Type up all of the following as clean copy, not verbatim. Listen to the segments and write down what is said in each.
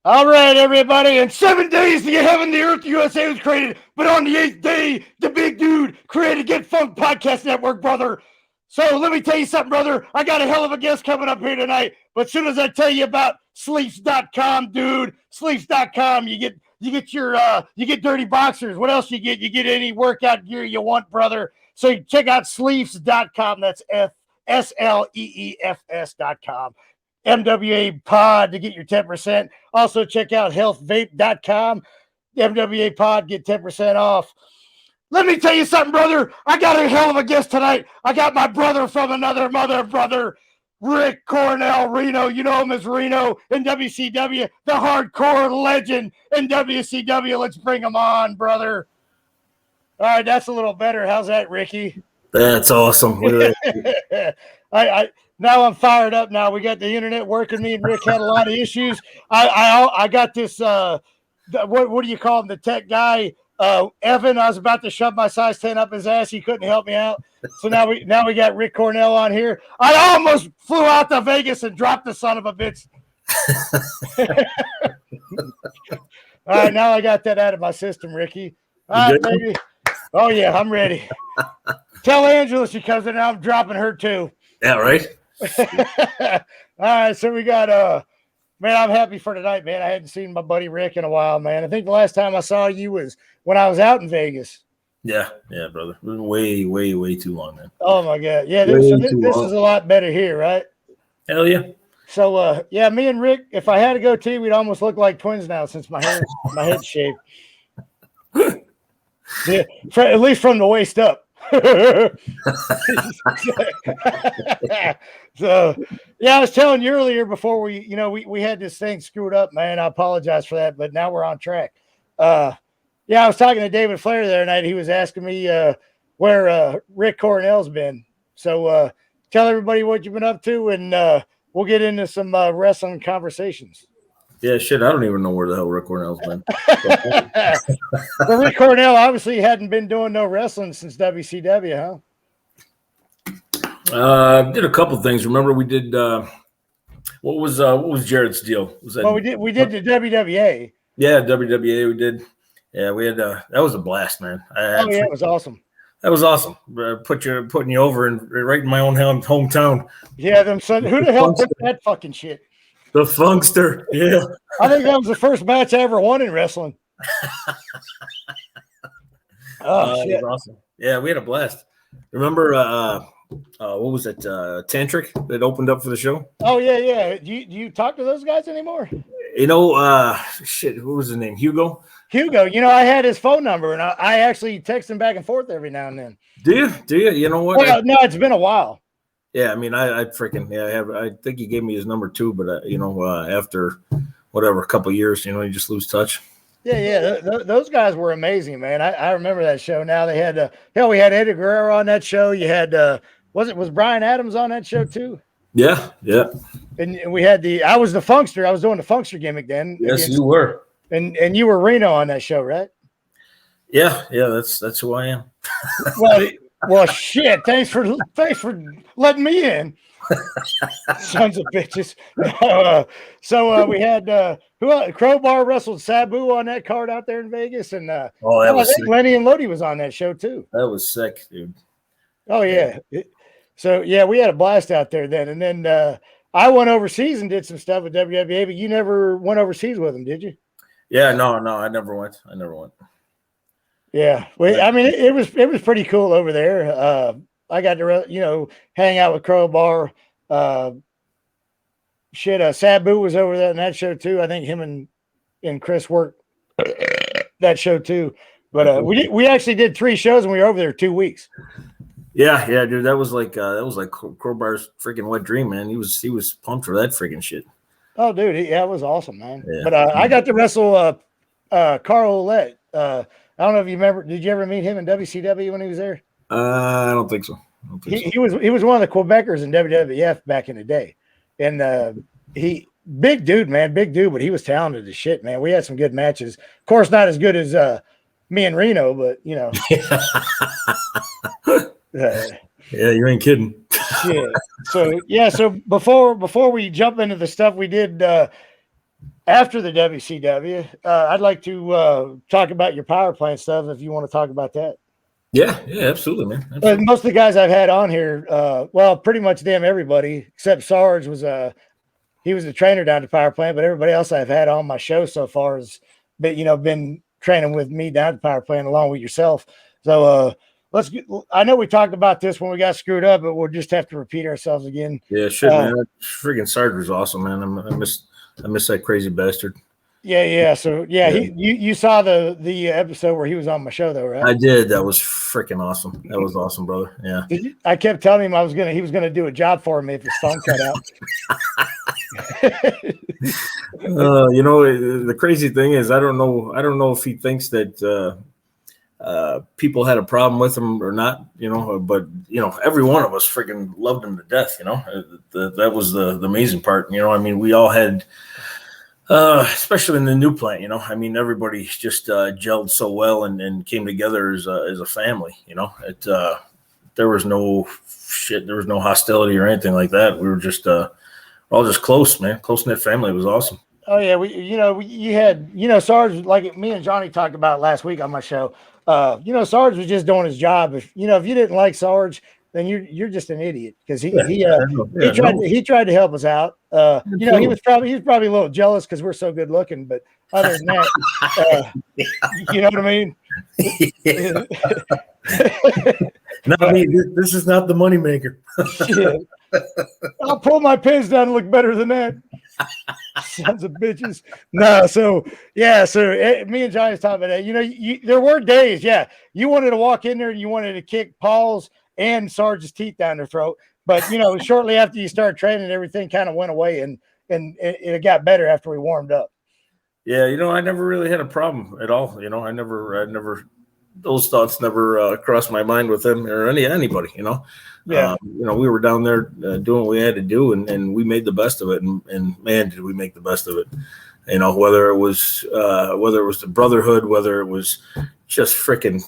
All right, everybody. In 7 days, the heaven, the earth, the USA was created. But on the 8th day, the big dude created Get Funk Podcast Network, brother. So let me tell you something, brother. I got a hell of a guest coming up here tonight. But as soon as I tell you about Sleeps.com, dude, Sleeps.com, you get dirty boxers. What else you get? You get any workout gear you want, brother. So check out Sleeps.com. That's SLEEFS.com. MWA Pod to get your 10%. Also check out healthvape.com. MWA Pod, get 10% off. Let me tell you something, brother. I got a hell of a guest tonight. I got my brother from another mother, brother, Rick Cornell, Reno. You know him as Reno in WCW, the hardcore legend in WCW. Let's bring him on, brother. All right, that's a little better. How's that, Ricky? That's awesome. Now I'm fired up. Now we got the internet working. Me and Rick had a lot of issues. I got this. What do you call him? The tech guy, Evan. I was about to shove my size 10 up his ass. He couldn't help me out. So now we got Rick Cornell on here. I almost flew out to Vegas and dropped the son of a bitch. All right, now I got that out of my system, Ricky. All right, baby. Oh yeah, I'm ready. Tell Angela she comes in. I'm dropping her too. Yeah, right. All right, so we got man, I'm happy for tonight, man. I hadn't seen my buddy Rick in a while, man. I think the last time I saw you was when I was out in Vegas. Yeah, brother. It was way too long, man. Oh my god. Yeah, this is a lot better here, right? Hell yeah. So yeah, me and Rick, if I had a goatee, we'd almost look like twins now since my head's shaved. Yeah, at least from the waist up. So yeah, I was telling you earlier before we had this thing screwed up, man. I apologize for that, but now we're on track. Yeah, I was talking to David Flair the other night. He was asking me where Rick Cornell's been. So tell everybody what you've been up to, and we'll get into some wrestling conversations. Yeah, shit. I don't even know where the hell Rick Cornell's been. Well, Rick Cornell obviously hadn't been doing no wrestling since WCW, huh? Did a couple things. Remember, we did. What was Jared's deal? Was that? Well, we did the WWA. Yeah, WWA. We did. Yeah, we had. That was a blast, man. It was awesome. That was awesome. Putting you over and right in my own hometown. Yeah, them son. Who the hell put that fucking shit? The Funkster, yeah. I think that was the first match I ever won in wrestling. Oh, shit. That was awesome. Yeah, we had a blast. Remember, what was it, Tantric that opened up for the show? Oh, yeah. Do you talk to those guys anymore? You know, shit, what was his name? Hugo? I had his phone number, and I actually text him back and forth every now and then. Do you? You know what? Well, no, it's been a while. Yeah, I mean, I freaking I think he gave me his number too, but after whatever a couple of years, you just lose touch. Yeah, those guys were amazing, man. I remember that show. Now they had we had Eddie Guerrero on that show. You had was Brian Adams on that show too? Yeah. And we had I was the Funkster. I was doing the Funkster gimmick then. Yes, you were. And you were Reno on that show, right? Yeah, that's who I am. Well, shit. Thanks for letting me in. Sons of bitches. So we had Crowbar wrestled Sabu on that card out there in Vegas, and that was sick. Lenny and Lodi was on that show too. That was sick, dude. Oh yeah. So yeah, we had a blast out there then, and then I went overseas and did some stuff with WWA, but you never went overseas with them, did you? Yeah, no, I never went. Yeah, I mean, it was pretty cool over there. I got to hang out with Crowbar. Sabu was over there in that show too. I think him and Chris worked that show too. But we actually did 3 shows and we were over there 2 weeks. Yeah, dude, that was like Crowbar's freaking wet dream, man. He was pumped for that freaking shit. Oh, dude, it was awesome, man. Yeah. But I got to wrestle Carl Ouellette. I don't know if you remember. Did you ever meet him in WCW when he was there? I don't think so. He was one of the Quebecers in WWF back in the day, and big dude, but he was talented as shit, man. We had some good matches. Of course, not as good as me and Reno, but Yeah, you ain't kidding. Yeah. So before we jump into the stuff we did, after the WCW. I'd like to talk about your power plant stuff if you want to talk about that. Yeah, absolutely, man. Absolutely. But most of the guys I've had on here, well, pretty much everybody except Sarge was he was a trainer down at the power plant, but everybody else I've had on my show so far has been training with me down at the power plant along with yourself. So I know we talked about this when we got screwed up, but we'll just have to repeat ourselves again. Yeah, shit, man. Freaking Sarge was awesome, man. I miss that crazy bastard. Yeah. So you saw the episode where he was on my show though, right? I did. That was freaking awesome. That was awesome, brother. Yeah. I kept telling him he was gonna do a job for me if his phone cut out. The crazy thing is, I don't know if he thinks that people had a problem with him or not, but every one of us freaking loved him to death. That was the amazing part. We all had, especially in the new plant, everybody just gelled so well and came together as a family. There was no shit, there was no hostility or anything like that. We were just all just close, man, close-knit family. It was awesome. Oh yeah, you had Sarge, like me and Johnny talked about last week on my show. Sarge was just doing his job. If you didn't like Sarge, then you're just an idiot because he tried to help us out. He was probably a little jealous because we're so good looking, but other than that, you know what I mean? No, this is not the moneymaker. I'll pull my pants down and look better than that. Sons of bitches. No, so me and Johnny was talking about that. There were days, you wanted to walk in there and you wanted to kick Paul's and Sarge's teeth down their throat. But shortly after you started training, everything kind of went away and it got better after we warmed up. Yeah, I never really had a problem at all. I never those thoughts never crossed my mind with him or anybody. Yeah. We were down there doing what we had to do, and we made the best of it. And man, did we make the best of it. Whether it was the brotherhood, whether it was just freaking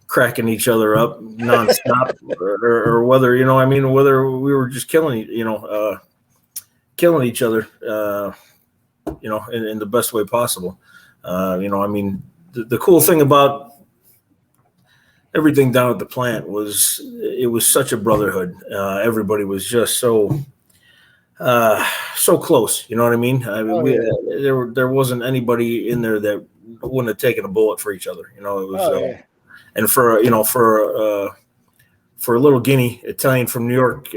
cracking each other up nonstop, or whether whether we were just killing each other, in the best way possible. The cool thing about everything down at the plant was it was such a brotherhood. Everybody was just so close. You know what I mean? There wasn't anybody in there that wouldn't have taken a bullet for each other. It was, and for a little guinea Italian from New York,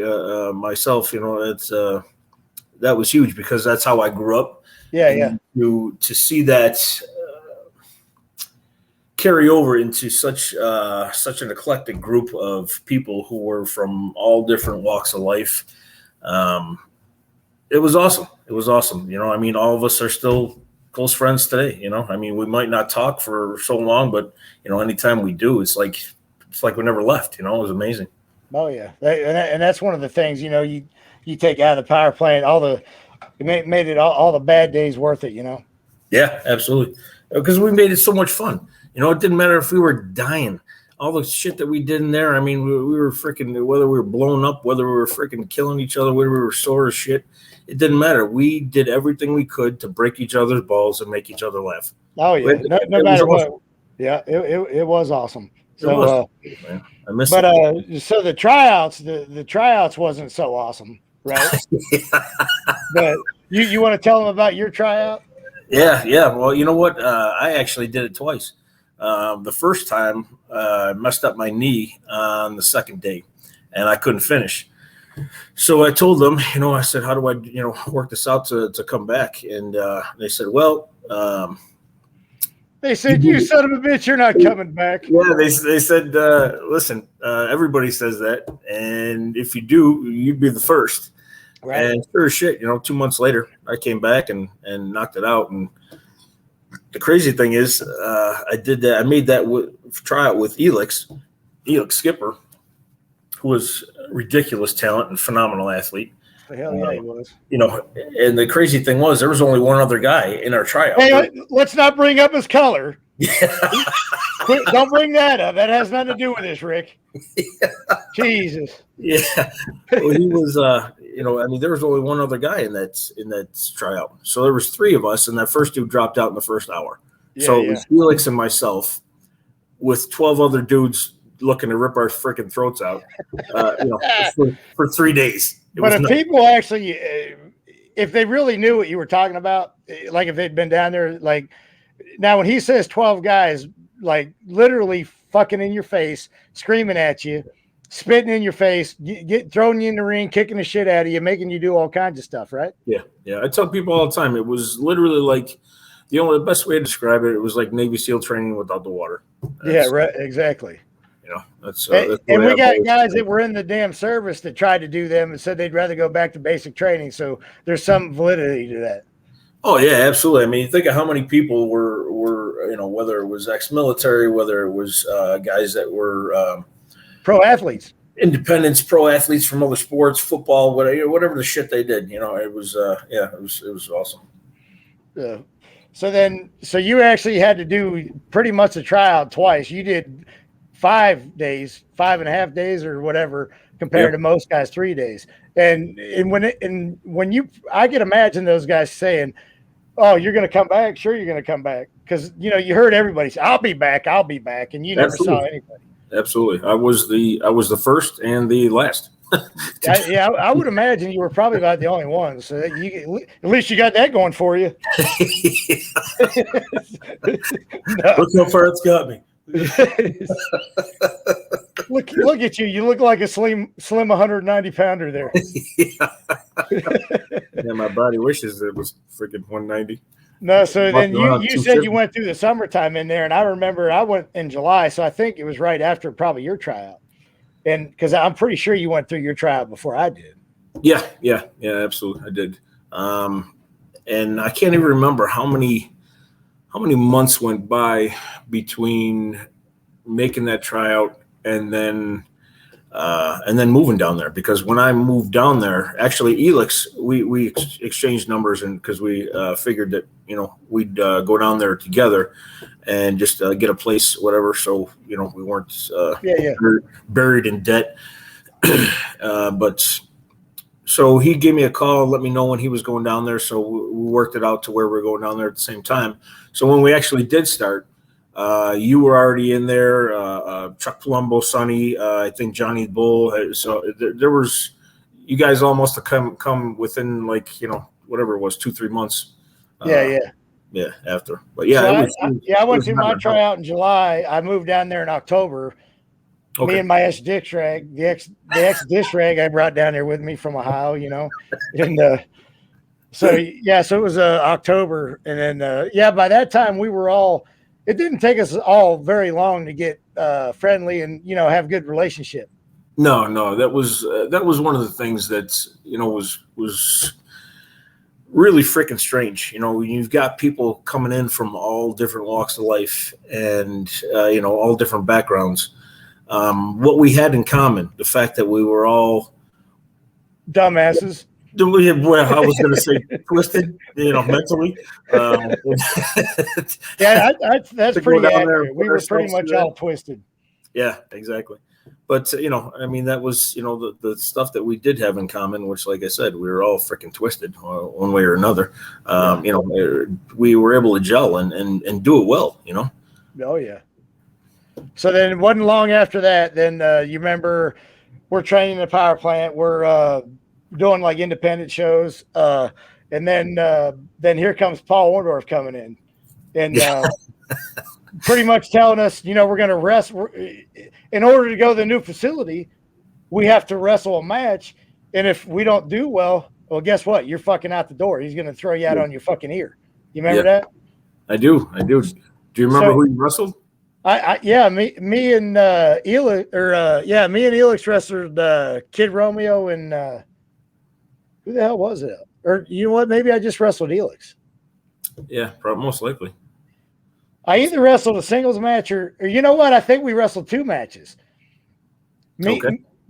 myself, it's that was huge because that's how I grew up. Yeah. To see that carry over into such an eclectic group of people who were from all different walks of life. It was awesome. It was awesome. All of us are still close friends today. We might not talk for so long, but anytime we do, it's like we never left. It was amazing. Oh yeah. And that's one of the things, you take out of the power plant, it made it all the bad days worth it, Yeah, absolutely. Because we made it so much fun. It didn't matter if we were dying. All the shit that we did in there, we were freaking, whether we were blown up, whether we were freaking killing each other, whether we were sore as shit, it didn't matter. We did everything we could to break each other's balls and make each other laugh. Oh, yeah. No matter what. Awesome. Yeah, it was awesome. So, I miss it. So the tryouts, the tryouts wasn't so awesome, right? But you want to tell them about your tryout? Yeah. Well, you know what? I actually did it twice. The first time, I messed up my knee on the second day, and I couldn't finish. So I told them, I said, how do I, work this out to come back? And they said, well, they said, you son of a bitch, you're not coming back. Yeah, they said, listen, everybody says that, and if you do, you'd be the first. Right. And sure as shit, 2 months later, I came back and knocked it out. And the crazy thing is, I did that. I made that tryout with Elix Skipper, who was a ridiculous talent and phenomenal athlete. Hell yeah, he was. And the crazy thing was, there was only one other guy in our tryout. Hey, let's not bring up his color. Yeah. Don't bring that up. That has nothing to do with this, Rick. Yeah. Jesus. Yeah. Well, he was, I mean, there was only one other guy in that tryout. So there was 3 of us, and that first dude dropped out in the first hour. Yeah, so it was Felix and myself with 12 other dudes looking to rip our freaking throats out, for 3 days. But if people actually, if they really knew what you were talking about, like if they'd been down there, like now when he says 12 guys, like literally fucking in your face, screaming at you, spitting in your face, throwing you in the ring, kicking the shit out of you, making you do all kinds of stuff, right? Yeah. I tell people all the time, it was literally like the best way to describe it, it was like Navy SEAL training without the water. Right, exactly. That's and we got guys that were in the damn service that tried to do them and said they'd rather go back to basic training. So there's some validity to that. Oh yeah, absolutely. I mean, think of how many people were whether it was ex-military, whether it was guys that were pro athletes, independents, pro athletes from other sports, football, whatever the shit they did. It was it was awesome. Yeah. So you actually had to do pretty much a tryout twice. You did 5 days, 5.5 days or whatever, compared to most guys 3 days. And when I can imagine those guys saying, "Oh, you're going to come back? Sure, you're going to come back." Because you heard everybody say, "I'll be back, and you never saw anybody. Absolutely, I was the first and the last. I would imagine you were probably about the only one. So at least you got that going for you. No. Look how far it's got me. Look at you. You look like a slim 190 pounder there. Yeah, my body wishes it was freaking 190. No, so then you said you went through the summertime in there, and I remember I went in July, so I think it was right after probably your tryout. And because I'm pretty sure you went through your tryout before I did. Yeah, absolutely, I did. And I can't even remember how many months went by between making that tryout and then moving down there. Because when I moved down there, actually, Elix, we exchanged numbers, and because we figured that we'd go down there together and just get a place, whatever. So we weren't buried in debt. But so he gave me a call, let me know when he was going down there. So we worked it out to where we're going down there at the same time. So when we actually did start, you were already in there, Chuck Palumbo, Sonny, I think Johnny Bull. So there was, you guys almost have come within whatever it was, 2-3 months. Yeah, after. But yeah, so I went through my tryout in July. I moved down there in October. Okay. Me and my ex-dish rag, the ex-dish rag I brought down there with me from Ohio, and so it was October, and then by that time we were all. It didn't take us all very long to get friendly and have good relationship. No, that was one of the things that was really freaking strange. You've got people coming in from all different walks of life and all different backgrounds. What we had in common, the fact that we were all dumbasses. Well, I was going to say twisted, mentally. That's pretty accurate. We were pretty much all twisted. Yeah, exactly. But I mean, that was the stuff that we did have in common, which, like I said, we were all freaking twisted one way or another. We were able to gel and do it well. Oh yeah. So then it wasn't long after that. Then you remember we're training the power plant. We're doing like independent shows. And then here comes Paul Orndorff coming in and pretty much telling us, we're going to wrestle. In order to go to the new facility, we have to wrestle a match. And if we don't do well, guess what? You're fucking out the door. He's going to throw you out on your fucking ear. You remember that? I do. Do you remember who you wrestled? Me and Elix wrestled Kid Romeo and who the hell was it? Or you know what? Maybe I just wrestled Elix. Yeah, probably, most likely. I either wrestled a singles match or you know what? I think we wrestled 2 matches.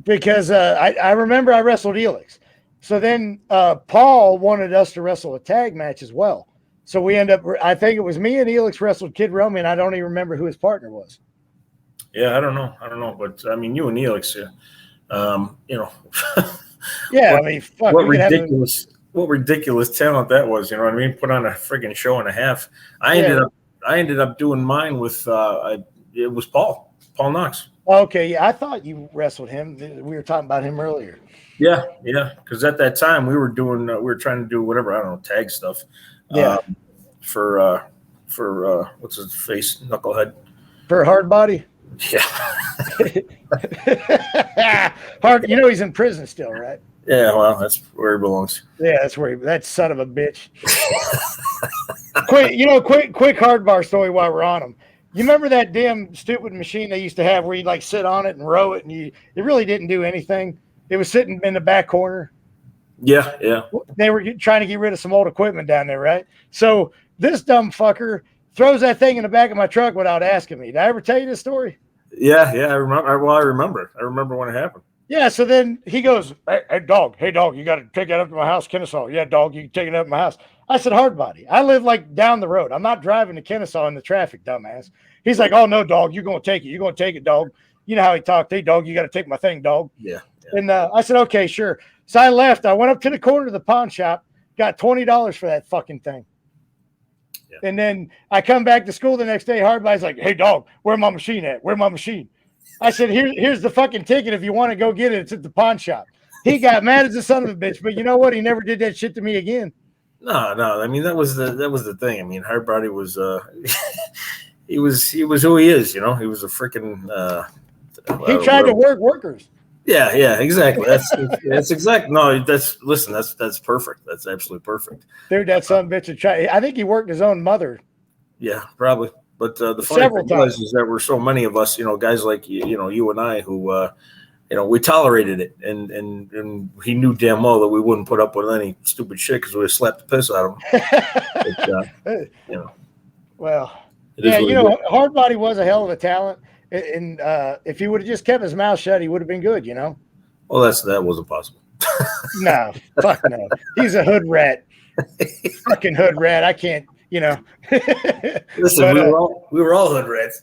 Because I remember I wrestled Elix. So then Paul wanted us to wrestle a tag match as well. So we end up, I think it was me and Elix wrestled Kid Romeo, and I don't even remember who his partner was. Yeah, I don't know, but I mean, you and Neelix, you know, Yeah, what, I mean, fuck, we could have a, what ridiculous talent that was. You know what I mean? Put on a friggin' show and a half. yeah. I ended up doing mine with it was Paul Knox. Okay, yeah, I thought you wrestled him. We were talking about him earlier. Yeah, because at that time we were doing we were trying to do whatever, I don't know, tag stuff. Yeah, For what's his face, Knucklehead. for hard body. Yeah. Hard, he's in prison still, right? Yeah, well, that's where he belongs. Yeah, that's where that son of a bitch. Quick hard bar story while we're on him. You remember that damn stupid machine they used to have where you'd like sit on it and row it, and it really didn't do anything. It was sitting in the back corner. Yeah. They were trying to get rid of some old equipment down there, right? So this dumb fucker throws that thing in the back of my truck without asking me. Did I ever tell you this story? Yeah, I remember. Well, I remember. I remember when it happened. Yeah, so then he goes, hey, dog, you got to take that up to my house, Kennesaw. Yeah, dog, you can take it up to my house. I said, hard body. I live like down the road. I'm not driving to Kennesaw in the traffic, dumbass. He's like, oh, no, dog, you're going to take it. You're going to take it, dog. You know how he talked. Hey, dog, you got to take my thing, dog. Yeah. And I said, okay, sure. So I left. I went up to the corner of the pawn shop, got $20 for that fucking thing. Yeah. And then I come back to school the next day. Hardbody's like, hey, dog, where's my machine at? Where's my machine? I said, here's the fucking ticket. If you want to go get it, it's at the pawn shop. He got mad as a son of a bitch, but you know what? He never did that shit to me again. No. I mean, that was the thing. I mean, Hardbody was he was who he is. He was a freaking. He tried to work workers. Yeah, exactly. That's exact. No, that's perfect. That's absolutely perfect. Dude, that son of a bitch. I think he worked his own mother. Yeah, probably. But the funny thing was is that we're so many of us, guys like you and I who we tolerated it, and he knew damn well that we wouldn't put up with any stupid shit because we would slap the piss out of him. But, well, yeah, Hardbody was a hell of a talent, and if he would have just kept his mouth shut, he would have been good. Well, that wasn't possible. No, fuck no. He's a hood rat. Fucking hood rat. I can't. Listen, we were all hood rats.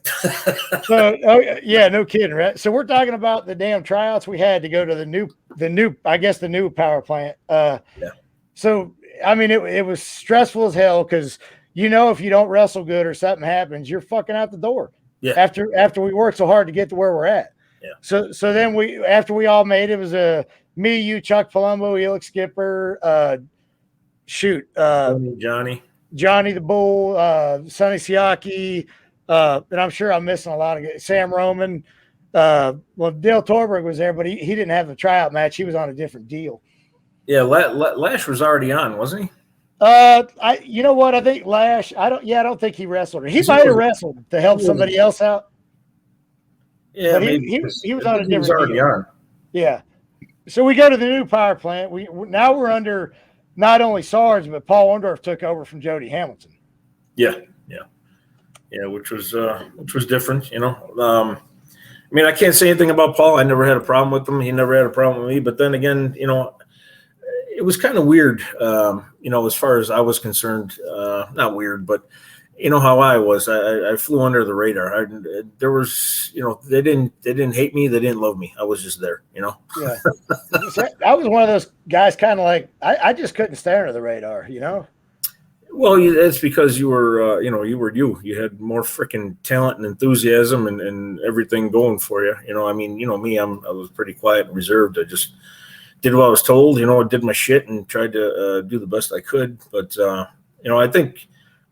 So, yeah, no kidding, right? So we're talking about the damn tryouts we had to go to the new power plant. Yeah. So I mean, it was stressful as hell because if you don't wrestle good or something happens, you're fucking out the door. Yeah. After we worked so hard to get to where we're at. Yeah. So then after we all made it was me, you, Chuck Palumbo, Elix Skipper, Johnny the Bull, Sonny Siaki, and I'm sure I'm missing a lot of guys. Sam Roman. Dale Torberg was there, but he didn't have the tryout match. He was on a different deal. Yeah, Lash was already on, wasn't he? You know what? I think Lash. I don't think he wrestled. He might have wrestled to help somebody else out. Yeah, but he was on a different deal. On. Yeah. So we go to the new power plant. Now we're under. Not only Sarge, but Paul Orndorff took over from Jody Hamilton. Yeah, which was different. I mean, I can't say anything about Paul. I never had a problem with him. He never had a problem with me. But then again, it was kind of weird. As far as I was concerned, not weird, but how I was. I flew under the radar. There was, they didn't hate me. They didn't love me. I was just there. Yeah. I was one of those guys, kind of like I just couldn't stay under the radar. Well, that's because you were, you had more freaking talent and enthusiasm and everything going for you. I mean, me, I was pretty quiet and reserved. I just did what I was told. I did my shit and tried to do the best I could. But I think.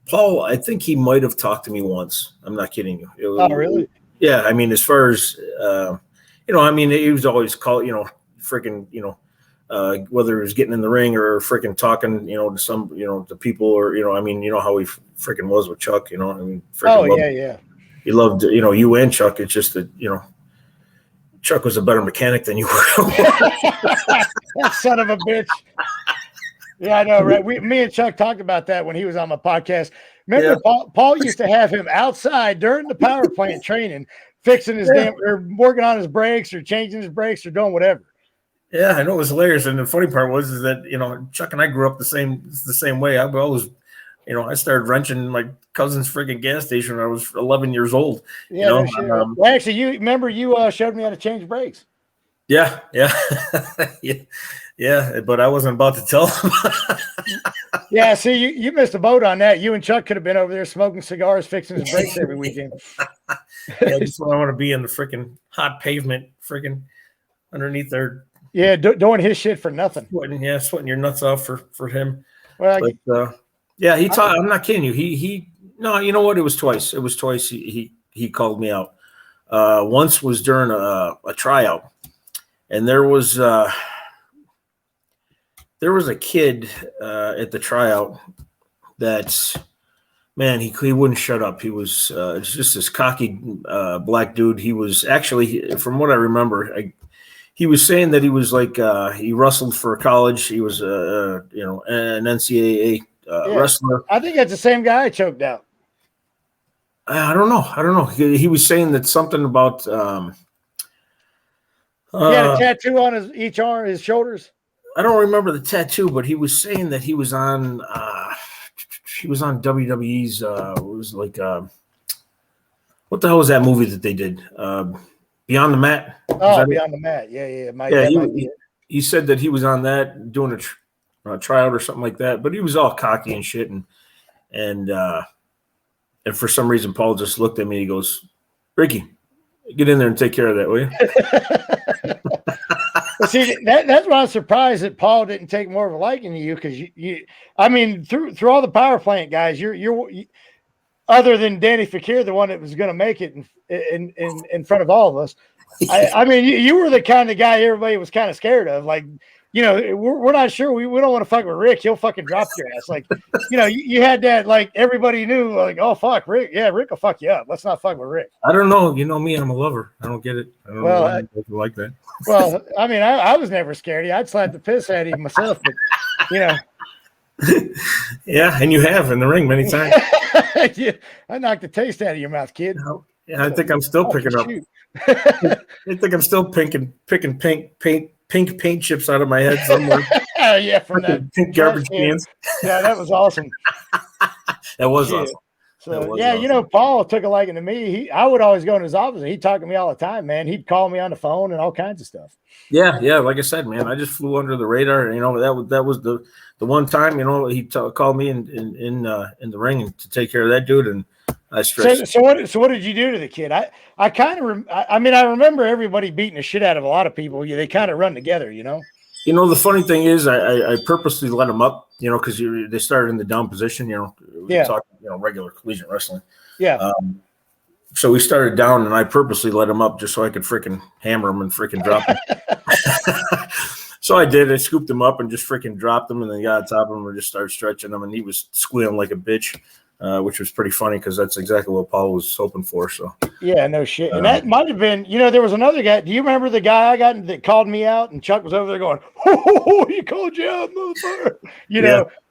Paul, I think he might have talked to me once. I'm not kidding you. Oh, really? Yeah. I mean, as far as, he was always called, freaking, whether he was getting in the ring or freaking talking, to some, to people or, how he freaking was with Chuck, I mean, yeah. He loved, you and Chuck. It's just that, Chuck was a better mechanic than you were. That son of a bitch. Yeah, I know, right? Me and Chuck talked about that when he was on my podcast. Remember, yeah. Paul used to have him outside during the power plant training, fixing his or working on his brakes or changing his brakes or doing whatever. Yeah, I know it was hilarious. And the funny part was that Chuck and I grew up the same way. I I started wrenching my cousin's freaking gas station when I was 11 years old. Yeah, no shit. Well, actually, you remember you showed me how to change brakes. Yeah, yeah. But I wasn't about to tell him. Yeah, see, you missed a boat on that. You and Chuck could have been over there smoking cigars, fixing his brakes every weekend. Yeah, just when I want to be in the freaking hot pavement, freaking underneath there. Yeah, doing his shit for nothing. Sweating your nuts off for him. Well, but, yeah, he taught. I'm not kidding you. No, you know what? It was twice. He called me out. Once was during a tryout, and there was a kid at the tryout that's, man, he wouldn't shut up. He was just this cocky black dude. He was actually, from what I remember, he was saying that he was like he wrestled for college. He was an NCAA wrestler. I think that's the same guy I choked out. I don't know. He was saying that something about. He had a tattoo on each arm, his shoulders. I don't remember the tattoo, but he was saying that he was on. He was on WWE's. It was like, what the hell was that movie that they did? Beyond the Mat. Oh, Beyond the Mat. Yeah. He said that he was on that doing a tryout or something like that, but he was all cocky and shit, and for some reason Paul just looked at me. He goes, "Ricky, get in there and take care of that, will you?" Well, see, that's why I'm surprised that Paul didn't take more of a liking to you, because I mean, through all the power plant guys, you're other than Danny Fakir, the one that was going to make it in front of all of us. I mean, you were the kind of guy everybody was kind of scared of. Like, we're not sure. We don't want to fuck with Rick. He'll fucking drop your ass. Like, you had that, like, everybody knew, like, oh, fuck, Rick. Yeah, Rick will fuck you up. Let's not fuck with Rick. I don't know. You know me, I'm a lover. I don't get it. I don't know why people like that. Well, I mean, I was never scared of you. I'd slap the piss out of you myself, but, Yeah, and you have in the ring many times. Yeah, I knocked the taste out of your mouth, kid. Yeah, I think I'm still picking up. I think I'm still picking pink paint chips out of my head somewhere. Yeah, from that pink garbage cans. Yeah, that was awesome. That was awesome. So yeah, awesome. Paul took a liking to me. I would always go in his office and he'd talk to me all the time, man. He'd call me on the phone and all kinds of stuff. Yeah. Like I said, man, I just flew under the radar. That was the one time, he called me in the ring to take care of that dude, and I stressed. So what did you do to the kid? I kind of I remember everybody beating the shit out of a lot of people. They kind of run together, The funny thing is, I purposely let him up, because they started in the down position, talking, regular collegiate wrestling. Yeah. So we started down, and I purposely let him up just so I could freaking hammer him and freaking drop him. So I did. I scooped him up and just freaking dropped him, and then got on top of him and just started stretching him, and he was squealing like a bitch, which was pretty funny because that's exactly what Paul was hoping for. So yeah, no shit. And that might have been, there was another guy. Do you remember the guy I got that called me out, and Chuck was over there going, "Oh, he called you out, motherfucker."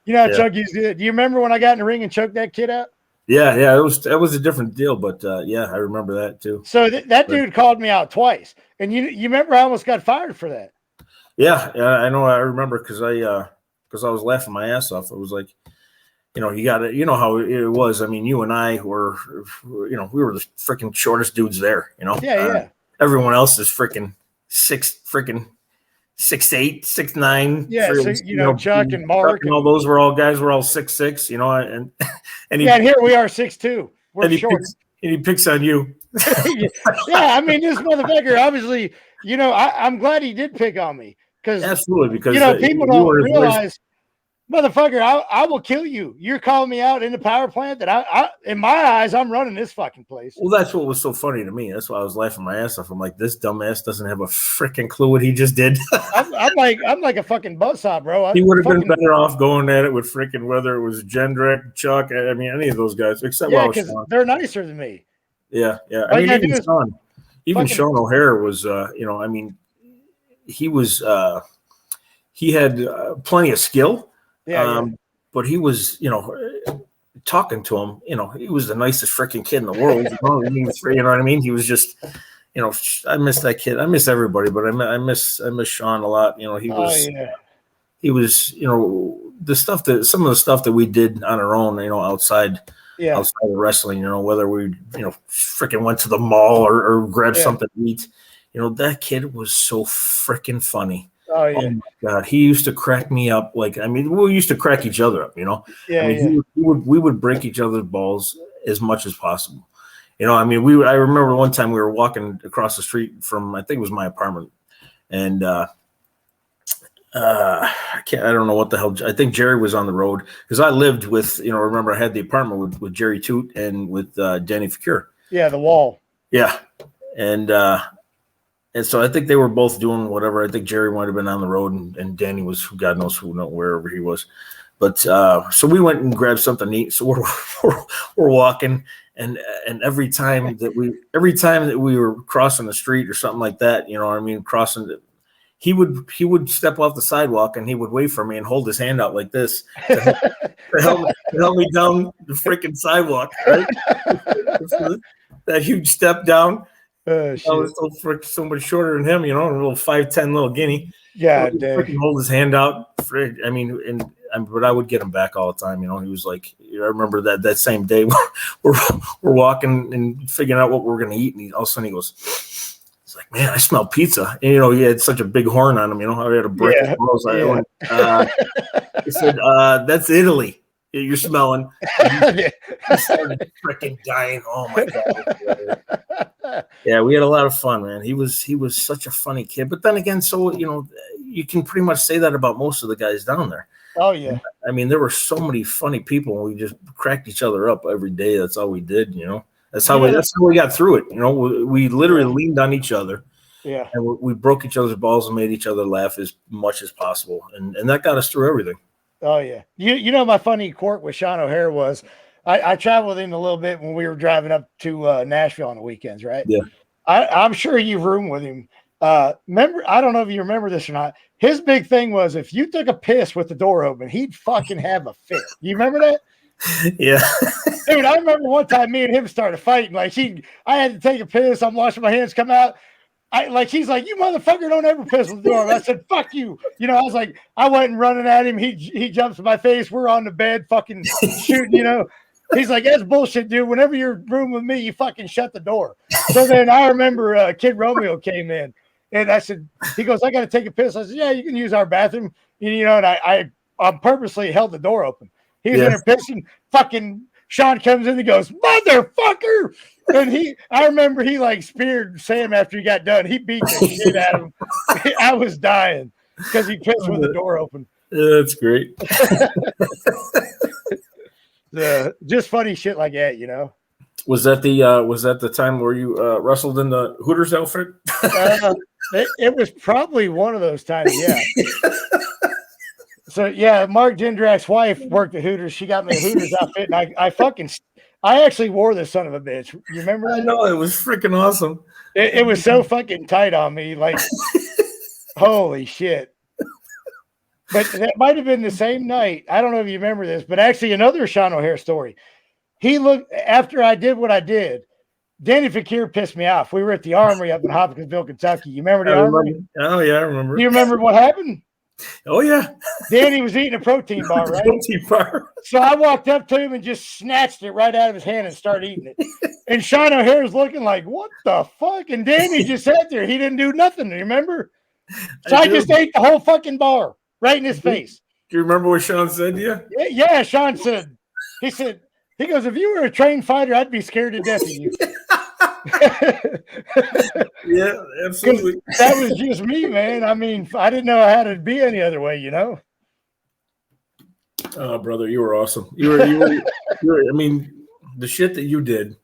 How Chuck used to do it. Do you remember when I got in the ring and choked that kid out? Yeah, that was a different deal, but yeah, I remember that too. So that dude called me out twice, and you remember I almost got fired for that. Yeah, I know. I remember because I was laughing my ass off. It was like, you got it. You know how it was. I mean, you and I were, we were the freaking shortest dudes there. Yeah. Everyone else is freaking 6'8", 6'9". Yeah, so, Chuck and Mark and all those were all guys. We're all 6'6". And here we are 6'2". We're short. And he picks on you. Yeah, I mean, this motherfucker obviously. I'm glad he did pick on me. Absolutely, because people don't realize, motherfucker, I will kill you. You're calling me out in the power plant that I in my eyes, I'm running this fucking place. Well, that's what was so funny to me. That's why I was laughing my ass off. I'm like, this dumbass doesn't have a freaking clue what he just did. I'm like a fucking buzzsaw, bro. He would have been better off going at it with freaking, whether it was Jendrick, Chuck, any of those guys, except because they're nicer than me. Yeah. I mean, even Sean O'Hare was, he was he had plenty of skill, but he was talking to him, he was the nicest freaking kid in the world. You know what I mean? He was just, I miss that kid. I miss everybody, but I miss Sean a lot. He was some of the stuff that we did on our own, outside of wrestling, whether we, freaking went to the mall or grabbed something to eat, that kid was so freaking funny. Oh yeah. Oh my God. He used to crack me up. We used to crack each other up, we would break each other's balls as much as possible. I remember one time we were walking across the street from, I think it was my apartment, and I don't know what the hell. I think Jerry was on the road because I lived with, remember I had the apartment with Jerry Toot and with Danny Facure. Yeah, the wall. Yeah, and so I think they were both doing whatever. I think Jerry might have been on the road, and Danny was, God knows wherever he was. But so we went and grabbed something to eat. So we're walking, and every time that we were crossing the street or something like that, crossing. He would step off the sidewalk and he would wait for me and hold his hand out like this to help me down the freaking sidewalk. Right? That huge step down. I was so much shorter than him, a little 5'10" little guinea. Yeah, freaking hold his hand out. But I would get him back all the time. He was like, I remember that same day we're walking and figuring out what we're gonna eat, and all of a sudden he goes, it's like, man, I smell pizza. And, he had such a big horn on him, how he had a brick. Yeah. He said, that's Italy you're smelling. He started freaking dying. Oh my God. Yeah, we had a lot of fun, man. He was such a funny kid. But then again, so, you can pretty much say that about most of the guys down there. Oh, yeah. There were so many funny people, and we just cracked each other up every day. That's all we did, That's how we got through it. We literally leaned on each other. Yeah. And we broke each other's balls and made each other laugh as much as possible. And that got us through everything. Oh, yeah. My funny quirk with Sean O'Hare was I traveled with him a little bit when we were driving up to Nashville on the weekends, right? Yeah. I'm sure you've roomed with him. Remember, I don't know if you remember this or not. His big thing was if you took a piss with the door open, he'd fucking have a fit. You remember that? Yeah. Dude, I remember one time me and him started fighting. I had to take a piss. I'm washing my hands, come out. He's like, you motherfucker don't ever piss with the door. I said, fuck you. I was like, I went and running at him. He jumps in my face. We're on the bed fucking shooting, He's like, that's bullshit, dude. Whenever you're room with me, you fucking shut the door. So then I remember Kid Romeo came in and I said, he goes, I got to take a piss. I said, yeah, you can use our bathroom. And I purposely held the door open. He was in there pissing. Fucking Sean comes in and goes, motherfucker. And I remember he speared Sam after he got done. He beat the shit out of him. I was dying because he pissed with the door open. Yeah, that's great. Just funny shit like that, Was that the time where you wrestled in the Hooters outfit? It was probably one of those times, yeah. So yeah, Mark Jindrak's wife worked at Hooters. She got me a Hooters outfit, and I actually wore this son of a bitch. You remember that? I know, it was freaking awesome. It was so fucking tight on me, holy shit. But that might have been the same night. I don't know if you remember this, but actually another Sean O'Hare story. He looked after I did what I did. Danny Fakir pissed me off. We were at the Armory up in Hopkinsville, Kentucky. You remember the Armory? Oh yeah, I remember. You remember what happened? Oh yeah. Danny was eating a protein bar, right? Protein bar. So I walked up to him and just snatched it right out of his hand and started eating it. And Sean O'Hare's looking like, what the fuck? And Danny just sat there. He didn't do nothing. You remember? So I just ate the whole fucking bar right in his face. Do you remember what Sean said to you? Yeah, Sean said, he goes, if you were a trained fighter, I'd be scared to death of you. Yeah, absolutely. That was just me, man. I didn't know how to be any other way, Oh, brother, you were awesome. You were the shit that you did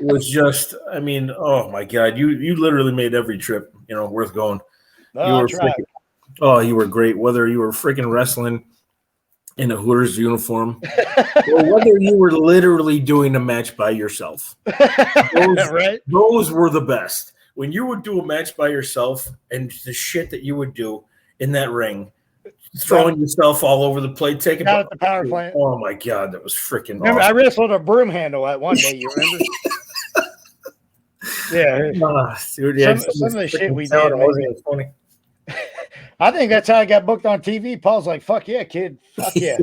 was just, oh my God, you literally made every trip, worth going. You were great. Whether you were freaking wrestling in a Hooters uniform, or whether you were literally doing a match by yourself. Those were the best. When you would do a match by yourself and the shit that you would do in that ring, throwing yourself all over the plate, taking out at the power plant. Oh my God, that was freaking awesome. I wrestled a broom handle at one day, you remember? Yeah. Dude, yeah, some of the shit we did. Wasn't funny. I think that's how I got booked on TV. Paul's like, "Fuck yeah, kid, fuck yeah."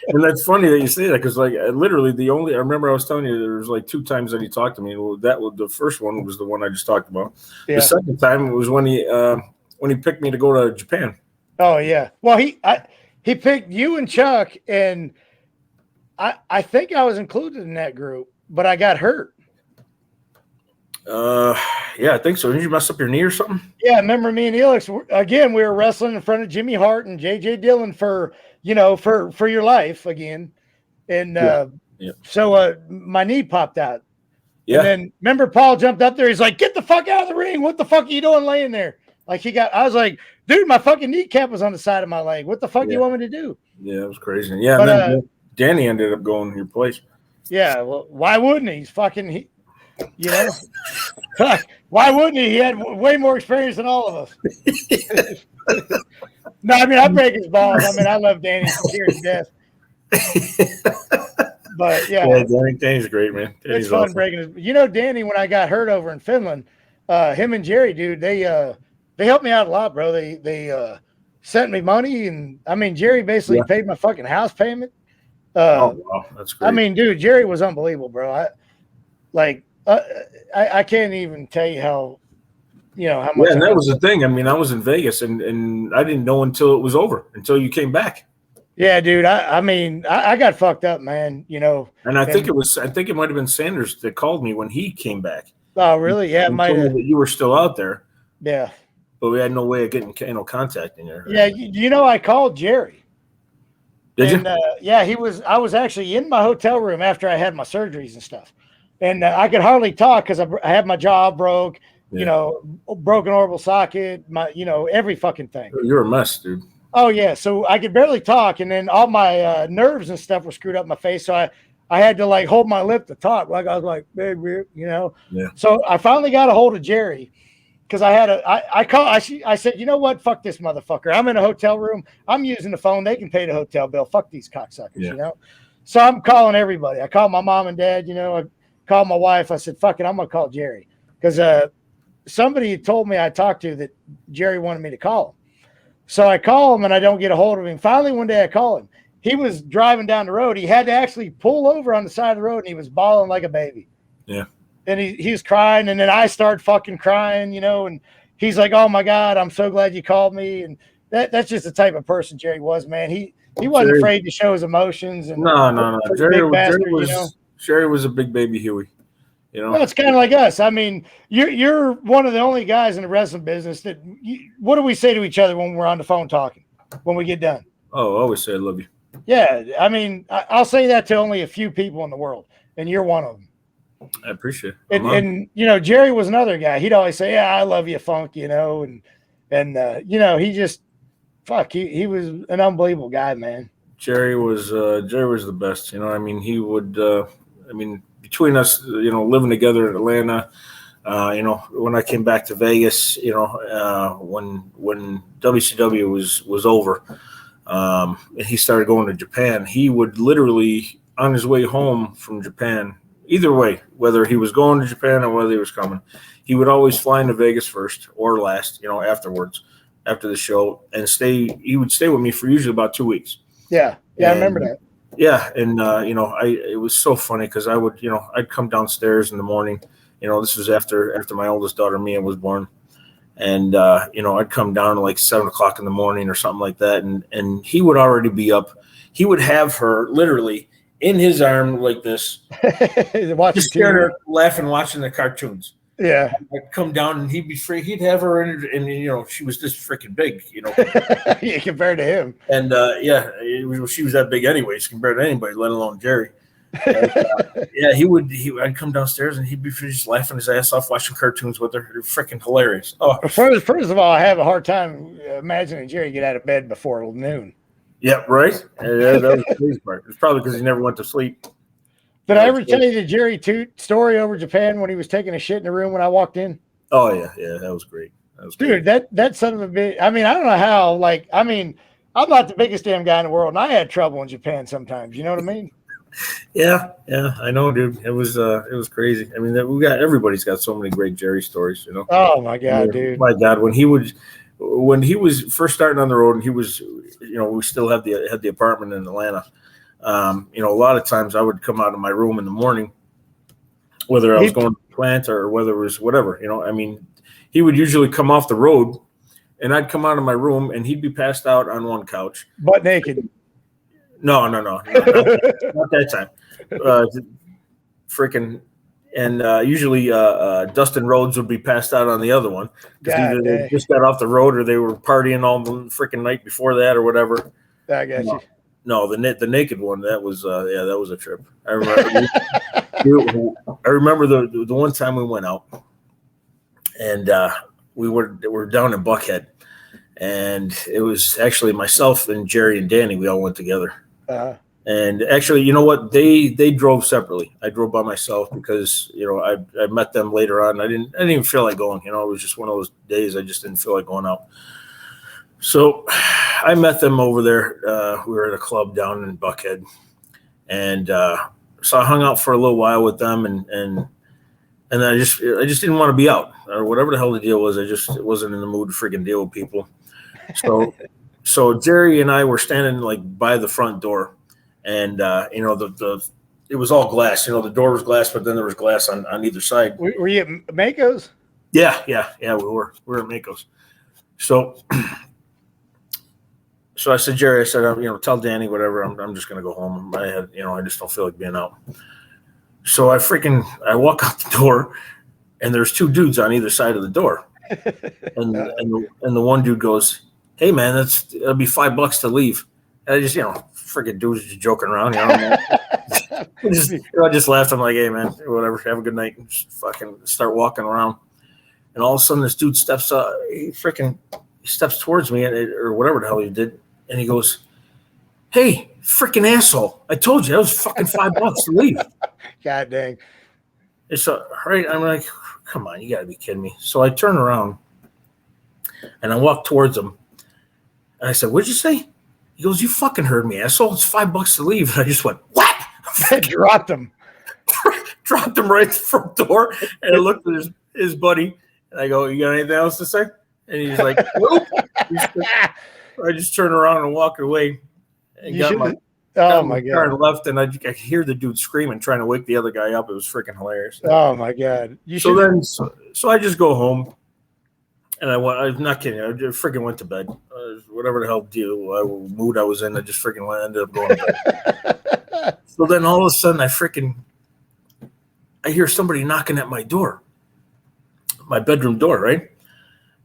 And that's funny that you say that because, like, literally, I remember I was telling you there was like 2 times that he talked to me. Well, that was the first one was the one I just talked about. Yeah. The second time was when he picked me to go to Japan. Oh yeah. Well, he picked you and Chuck, and I think I was included in that group, but I got hurt. Yeah, I think so. Did you mess up your knee or something? Yeah, remember me and Elix again? We were wrestling in front of Jimmy Hart and JJ Dillon for your life again, and so my knee popped out. Yeah. And then remember Paul jumped up there. He's like, "Get the fuck out of the ring! What the fuck are you doing laying there?" Like I was like, "Dude, my fucking kneecap was on the side of my leg. What the fuck do you want me to do?" Yeah, it was crazy. Yeah, but, and then Danny ended up going to your place. Yeah, well, why wouldn't he? He's fucking why wouldn't he? He had way more experience than all of us. No, I mean, I break his balls. I mean, I love Danny to death. But yeah, Danny's great, man. Danny's it's fun awesome. Breaking his. Danny, when I got hurt over in Finland, him and Jerry, dude, they helped me out a lot, bro. They sent me money, and I mean, Jerry basically paid my fucking house payment. Oh wow, that's great. I mean, dude, Jerry was unbelievable, bro. I can't even tell you how much. Yeah, and that was the thing. I mean, I was in Vegas, and I didn't know until it was over, until you came back. Yeah, dude. I mean, I got fucked up, man. And I think it might have been Sanders that called me when he came back. Oh, really? Yeah, it might have. You were still out there. Yeah, but we had no way of getting contacting you. Yeah, I called Jerry. Did you? Yeah, I was actually in my hotel room after I had my surgeries and stuff. And I could hardly talk because I had my jaw broke, broken orbital socket, every fucking thing. You're a mess, dude. Oh, yeah. So I could barely talk. And then all my nerves and stuff were screwed up in my face. So I had to like hold my lip to talk. Like I was like, baby, Yeah. So I finally got a hold of Jerry because I said, you know what? Fuck this motherfucker. I'm in a hotel room. I'm using the phone. They can pay the hotel bill. Fuck these cocksuckers, So I'm calling everybody. I called my mom and dad, I called my wife. I said, fuck it, I'm going to call Jerry. Because somebody told me I talked to that Jerry wanted me to call him. So I call him and I don't get a hold of him. Finally, one day I call him. He was driving down the road. He had to actually pull over on the side of the road and he was bawling like a baby. Yeah. And he was crying. And then I started fucking crying, and he's like, oh my God, I'm so glad you called me. And that's just the type of person Jerry was, man. He wasn't afraid to show his emotions. And no. Jerry was a big baby Huey. Well, it's kind of like us. I mean, you're one of the only guys in the wrestling business that. What do we say to each other when we're on the phone talking? When we get done? Oh, I always say I love you. Yeah, I mean, I'll say that to only a few people in the world, and you're one of them. I appreciate it. And Jerry was another guy. He'd always say, "Yeah, I love you, Funk," and he just he was an unbelievable guy, man. Jerry was the best. I mean, he would. Between us, living together in Atlanta, when I came back to Vegas, when WCW was over, and he started going to Japan, he would literally, on his way home from Japan, either way, whether he was going to Japan or whether he was coming, he would always fly into Vegas first or last, afterwards, after the show, and he would stay with me for usually about 2 weeks. Yeah, I remember that. Yeah, and it was so funny because I would, I'd come downstairs in the morning. This was after my oldest daughter Mia was born, and I'd come down at like 7 o'clock in the morning or something like that, and he would already be up. He would have her literally in his arm like this, just staring at her, laughing, watching the cartoons. Yeah, I'd come down and he'd be free. He'd have her in, and she was this freaking big, yeah, compared to him. And she was that big anyways, compared to anybody, let alone Jerry. And, I'd come downstairs and he'd be just laughing his ass off, watching cartoons with her. They're freaking hilarious. Oh, first of all, I have a hard time imagining Jerry get out of bed before noon. Yeah, right. Yeah, that was the crazy part. It's probably because he never went to sleep. Did I ever tell you the Jerry Toot story over Japan when he was taking a shit in the room when I walked in? Oh yeah, that was great. Dude, that son of a bitch. I mean, I don't know how. I'm not the biggest damn guy in the world, and I had trouble in Japan sometimes. You know what I mean? Yeah, I know, dude. It was crazy. I mean, everybody's got so many great Jerry stories, you know. Oh my God, I mean, dude. my God, when he was first starting on the road, and he was, you know, we still had the apartment in Atlanta. You know, a lot of times I would come out of my room in the morning, whether I was going to the plant or whether it was whatever, you know. I mean, he would usually come off the road, and I'd come out of my room, and he'd be passed out on one couch, butt naked. No, not that time. Freaking, and usually Dustin Rhodes would be passed out on the other one because either they just got off the road or they were partying all the freaking night before that or whatever. I got you. No, the naked one, that was that was a trip. I remember the one time we went out, and we were down in Buckhead, and it was actually myself and Jerry and Danny. We all went together. And actually, you know what? They drove separately. I drove by myself because, you know, I met them later on. I didn't even feel like going. You know, it was just one of those days I just didn't feel like going out. So I met them over there. We were at a club down in Buckhead, and so I hung out for a little while with them, and I just didn't want to be out or whatever the hell the deal was. I just wasn't in the mood to freaking deal with people. So Jerry and I were standing like by the front door, and you know, it was all glass. You know, the door was glass, but then there was glass on either side. Were you at Mako's? Yeah, we were at Mako's. So I said, Jerry, I said, you know, tell Danny whatever. I'm just gonna go home. I just don't feel like being out. So I walk out the door, and there's two dudes on either side of the door, and the one dude goes, "Hey man, that'll be $5 to leave." And I just, you know, freaking dudes just joking around, you know. I just laughed. I'm like, "Hey man, whatever. Have a good night." And just fucking start walking around, and all of a sudden this dude steps towards me, or whatever the hell he did, and he goes, "Hey, freaking asshole! I told you that was fucking $5 to leave." God dang! And so, right, I'm like, "Come on, you got to be kidding me!" So I turn around, and I walk towards him. And I said, "What'd you say?" He goes, "You fucking heard me, asshole. It's $5 to leave." And I just went, "What?" Dropped him. Dropped him right at the front door. And I looked at his buddy. And I go, "You got anything else to say?" And he's like, "Nope." I just turned around and walked away. And got my car and left. And I hear the dude screaming, trying to wake the other guy up. It was freaking hilarious. Oh, my God. So I just go home. And I'm not kidding. I freaking went to bed. Whatever the hell mood I was in, I just freaking ended up going to bed. So then all of a sudden, I hear somebody knocking at my door, my bedroom door, right?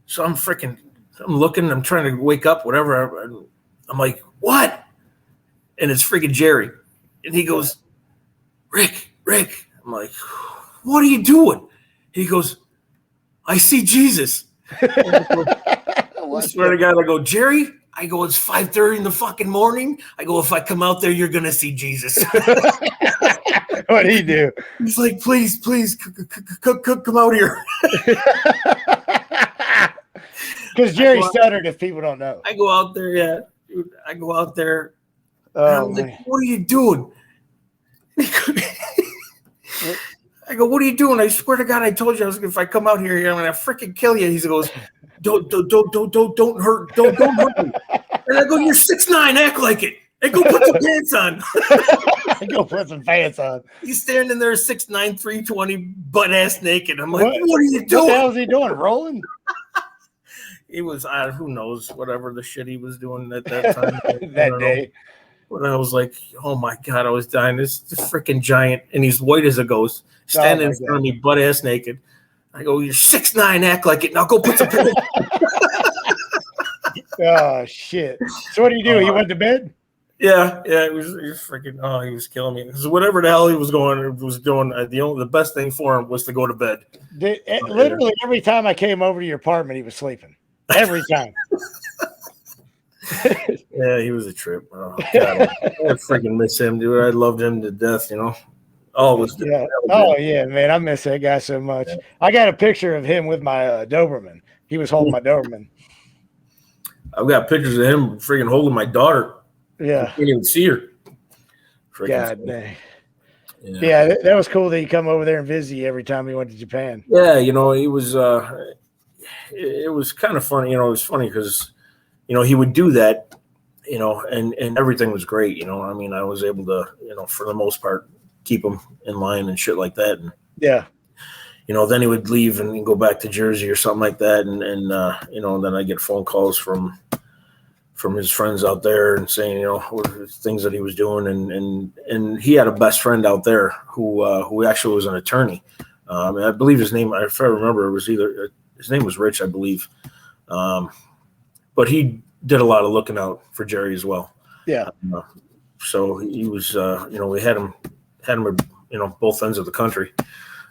So I'm looking, I'm trying to wake up, whatever. I'm like, "What?" And it's freaking Jerry. And he goes, Rick. I'm like, "What are you doing?" He goes, "I see Jesus." I swear to God, I go, "Jerry," I go, "it's 5:30 in the fucking morning." I go, "If I come out there, you're gonna see Jesus." What'd he do? He's like, please, come out here. Because Jerry stuttered, if people don't know. I go out there, yeah. Dude, I go out there. Oh, I'm like, "What are you doing?" I go, "What are you doing? I swear to God, I told you if I come out here, I'm gonna freaking kill you." He goes, Don't hurt me." And I go, "You're 6'9", act like it. And go put some pants on. Go put some pants on. He's standing there 6'9", 320, butt ass naked. I'm like, what are you doing? What the hell is he doing? Rolling? He was, who knows, whatever the shit he was doing at that time. That day. But I was like, oh my God, I was dying. This freaking giant, and he's white as a ghost, standing in front of me, butt ass naked. I go, "You're 6'9", act like it. Now go put some pants on." Oh shit! So what did he do? He went to bed. Yeah. He was freaking. Oh, he was killing me. Because whatever the hell he was doing, the best thing for him was to go to bed. Literally every time I came over to your apartment, he was sleeping. Every time. Yeah, he was a trip. Oh, God, I freaking miss him, dude. I loved him to death. You know. Always. Yeah. Oh yeah, man. I miss that guy so much. Yeah. I got a picture of him with my Doberman. He was holding my Doberman. I've got pictures of him freaking holding my daughter. Yeah. I can't even see her. God dang. Yeah, that was cool that he come over there and visit you every time he went to Japan. Yeah, you know, it was kind of funny. You know, it was funny because, you know, he would do that, you know, and everything was great. You know, I mean, I was able to, you know, for the most part, keep him in line and shit like that. And yeah, you know, then he would leave and go back to Jersey or something like that. And you know, then I get phone calls from his friends out there and saying, you know, things that he was doing. And he had a best friend out there who actually was an attorney. I believe his name, if I remember, it was his name was Rich, I believe. But he did a lot of looking out for Jerry as well. Yeah. So he was, you know, we had him, you know, both ends of the country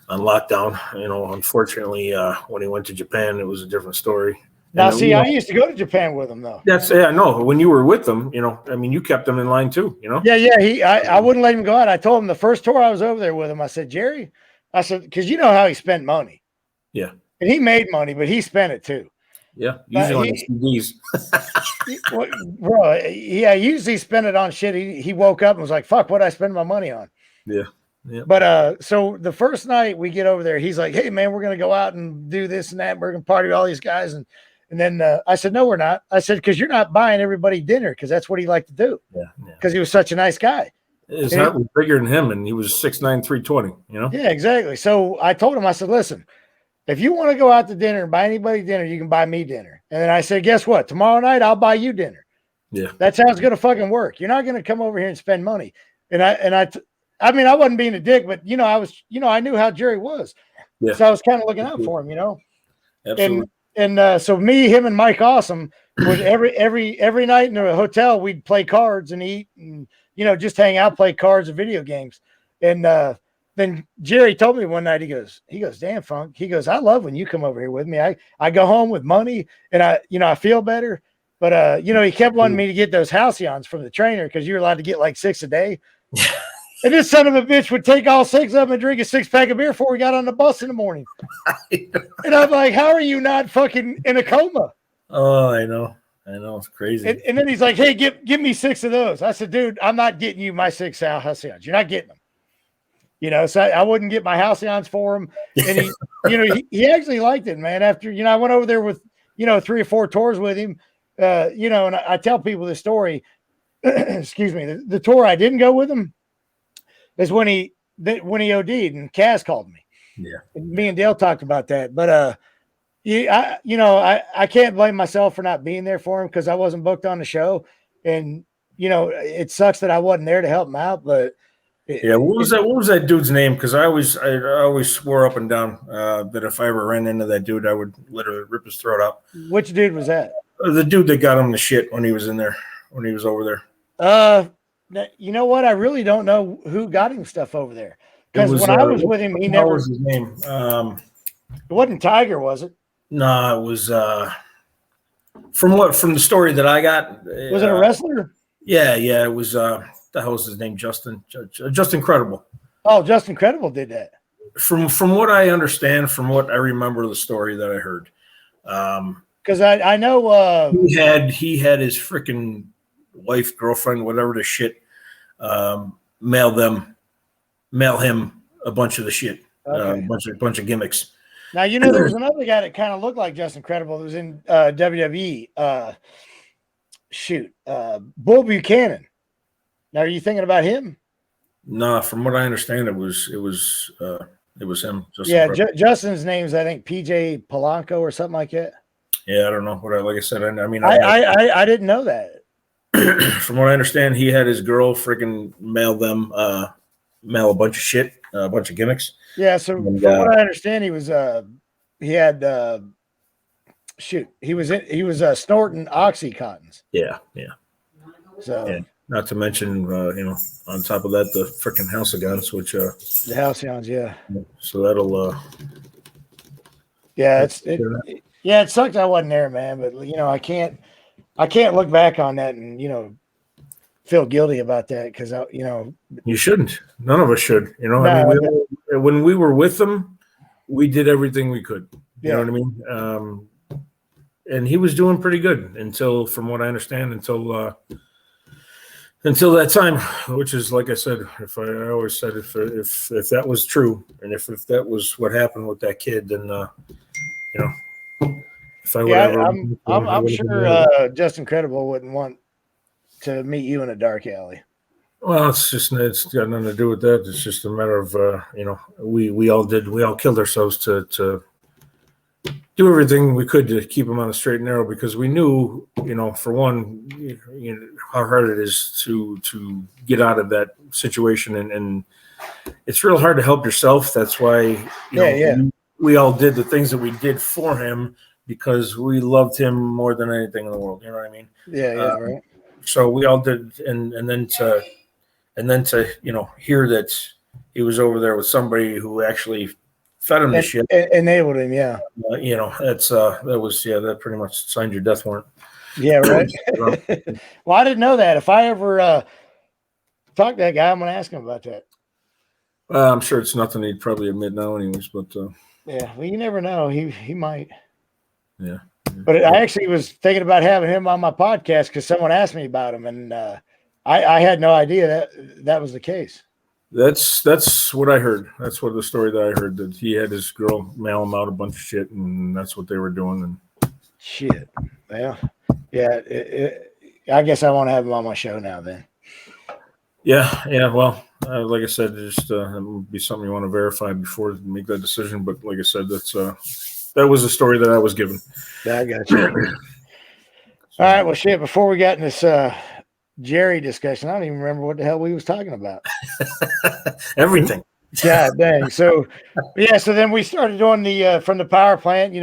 on lockdown. You know, unfortunately, when he went to Japan, it was a different story. Now, see, I used to go to Japan with him, though. I know. When you were with them, you know, I mean, you kept them in line too, you know? Yeah. I wouldn't let him go out. I told him the first tour I was over there with him, I said, Jerry, because you know how he spent money. Yeah. And he made money, but he spent it too. Yeah. Usually on CDs. Bro, yeah, usually spent it on shit. He woke up and was like, fuck, what'd I spend my money on? Yeah. Yeah. But so the first night we get over there, he's like, hey, man, we're going to go out and do this and that. We're going to party with all these guys. And then I said, no, we're not. I said, because you're not buying everybody dinner, because that's what he liked to do. Yeah. Because he was such a nice guy. His heart was bigger than him, and he was 6'9", 320, you know? Yeah, exactly. So I told him, I said, listen, if you want to go out to dinner and buy anybody dinner, you can buy me dinner. And then I said, guess what? Tomorrow night, I'll buy you dinner. Yeah. That's how it's going to fucking work. You're not going to come over here and spend money. I mean, I wasn't being a dick, but, you know, I knew how Jerry was. Yeah. So I was kind of looking out for him, you know? Absolutely. And so me, him, and Mike Awesome would every night in the hotel, we'd play cards and eat and, you know, just hang out, play cards and video games. And then Jerry told me one night, he goes, damn, Funk. He goes, I love when you come over here with me. I go home with money and I feel better. But, you know, he kept wanting me to get those halcyons from the trainer because you're allowed to get like 6 a day. And this son of a bitch would take all 6 of them and drink a 6-pack of beer before we got on the bus in the morning. And I'm like, how are you not fucking in a coma? Oh, I know. It's crazy. And then he's like, hey, give me 6 of those. I said, dude, I'm not getting you my 6 halcyons. You're not getting them. You know, so I wouldn't get my halcyons for him. And he, you know, he actually liked it, man. After, you know, I went over there with, you know, 3 or 4 tours with him, you know, and I tell people this story. Excuse me. The tour I didn't go with him is when he OD'd and Kaz called me. Yeah. And me and Dale talked about that. But I can't blame myself for not being there for him because I wasn't booked on the show. And, you know, it sucks that I wasn't there to help him out. But what was that dude's name? Because I always swore up and down that if I ever ran into that dude, I would literally rip his throat out. Which dude was that? The dude that got him the shit when he was in there, when he was over there. You know what? I really don't know who got him stuff over there. Because when I was with him, he never. What was his name? It wasn't Tiger, was it? No, it was. From the story that I got. Was it a wrestler? Yeah. It was. The hell was his name? Justin Credible. Oh, Justin Credible did that. From what I understand, from what I remember, the story that I heard. Because I know he had his freaking wife, girlfriend, whatever the shit, mail him a bunch of the shit, a bunch of gimmicks. Now, you know, there was another guy that kind of looked like Justin Credible that was in WWE. Bull Buchanan. Now, are you thinking about him? No, from what I understand, it was him. Justin's name is, I think, PJ Polanco or something like that. Yeah, I don't know. Like I said, I mean, I didn't know that. From what I understand, he had his girl freaking mail a bunch of shit, a bunch of gimmicks. Yeah, so from what I understand, he was snorting Oxycontins. Yeah. So yeah. Not to mention, you know, on top of that, the freaking halcyons, which the halcyons, yeah. So that'll. It sucks I wasn't there, man. But you know, I can't look back on that and, you know, feel guilty about that because, you know. You shouldn't. None of us should. You know, I mean, when we were with them, we did everything we could. You know what I mean? And he was doing pretty good until, from what I understand, until until that time, which is like I said, I always said if that was true, and if that was what happened with that kid, then you know, if I would ever, I'm sure Justin Credible wouldn't want to meet you in a dark alley. Well, it's got nothing to do with that. It's just a matter of we all killed ourselves to do everything we could to keep him on the straight and narrow, because we knew, for one, how hard it is to get out of that situation, and it's real hard to help yourself. That's why we all did the things that we did for him because we loved him more than anything in the world. You know what I mean? Right. So we all did, and then to hear that he was over there with somebody who actually fed him the shit, enabled him. Yeah. That pretty much signed your death warrant. Yeah. Right. Well, I didn't know that. If I ever talk to that guy, I'm going to ask him about that. I'm sure it's nothing he'd probably admit now anyways, but yeah, well, you never know. He might. Yeah. But I actually was thinking about having him on my podcast because someone asked me about him, and I had no idea that was the case. That's what I heard. That's what the story that I heard, that he had his girl mail him out a bunch of shit, and that's what they were doing. And shit. Well, yeah. I guess I want to have him on my show now then. Yeah. Well, like I said, just it would be something you want to verify before you make that decision. But like I said, that was the story that I was given. I got you. All right. Well, shit. Before we got in this Jerry discussion, I don't even remember what the hell we was talking about. Everything. God dang. So yeah. So then we started doing the from the power plant. You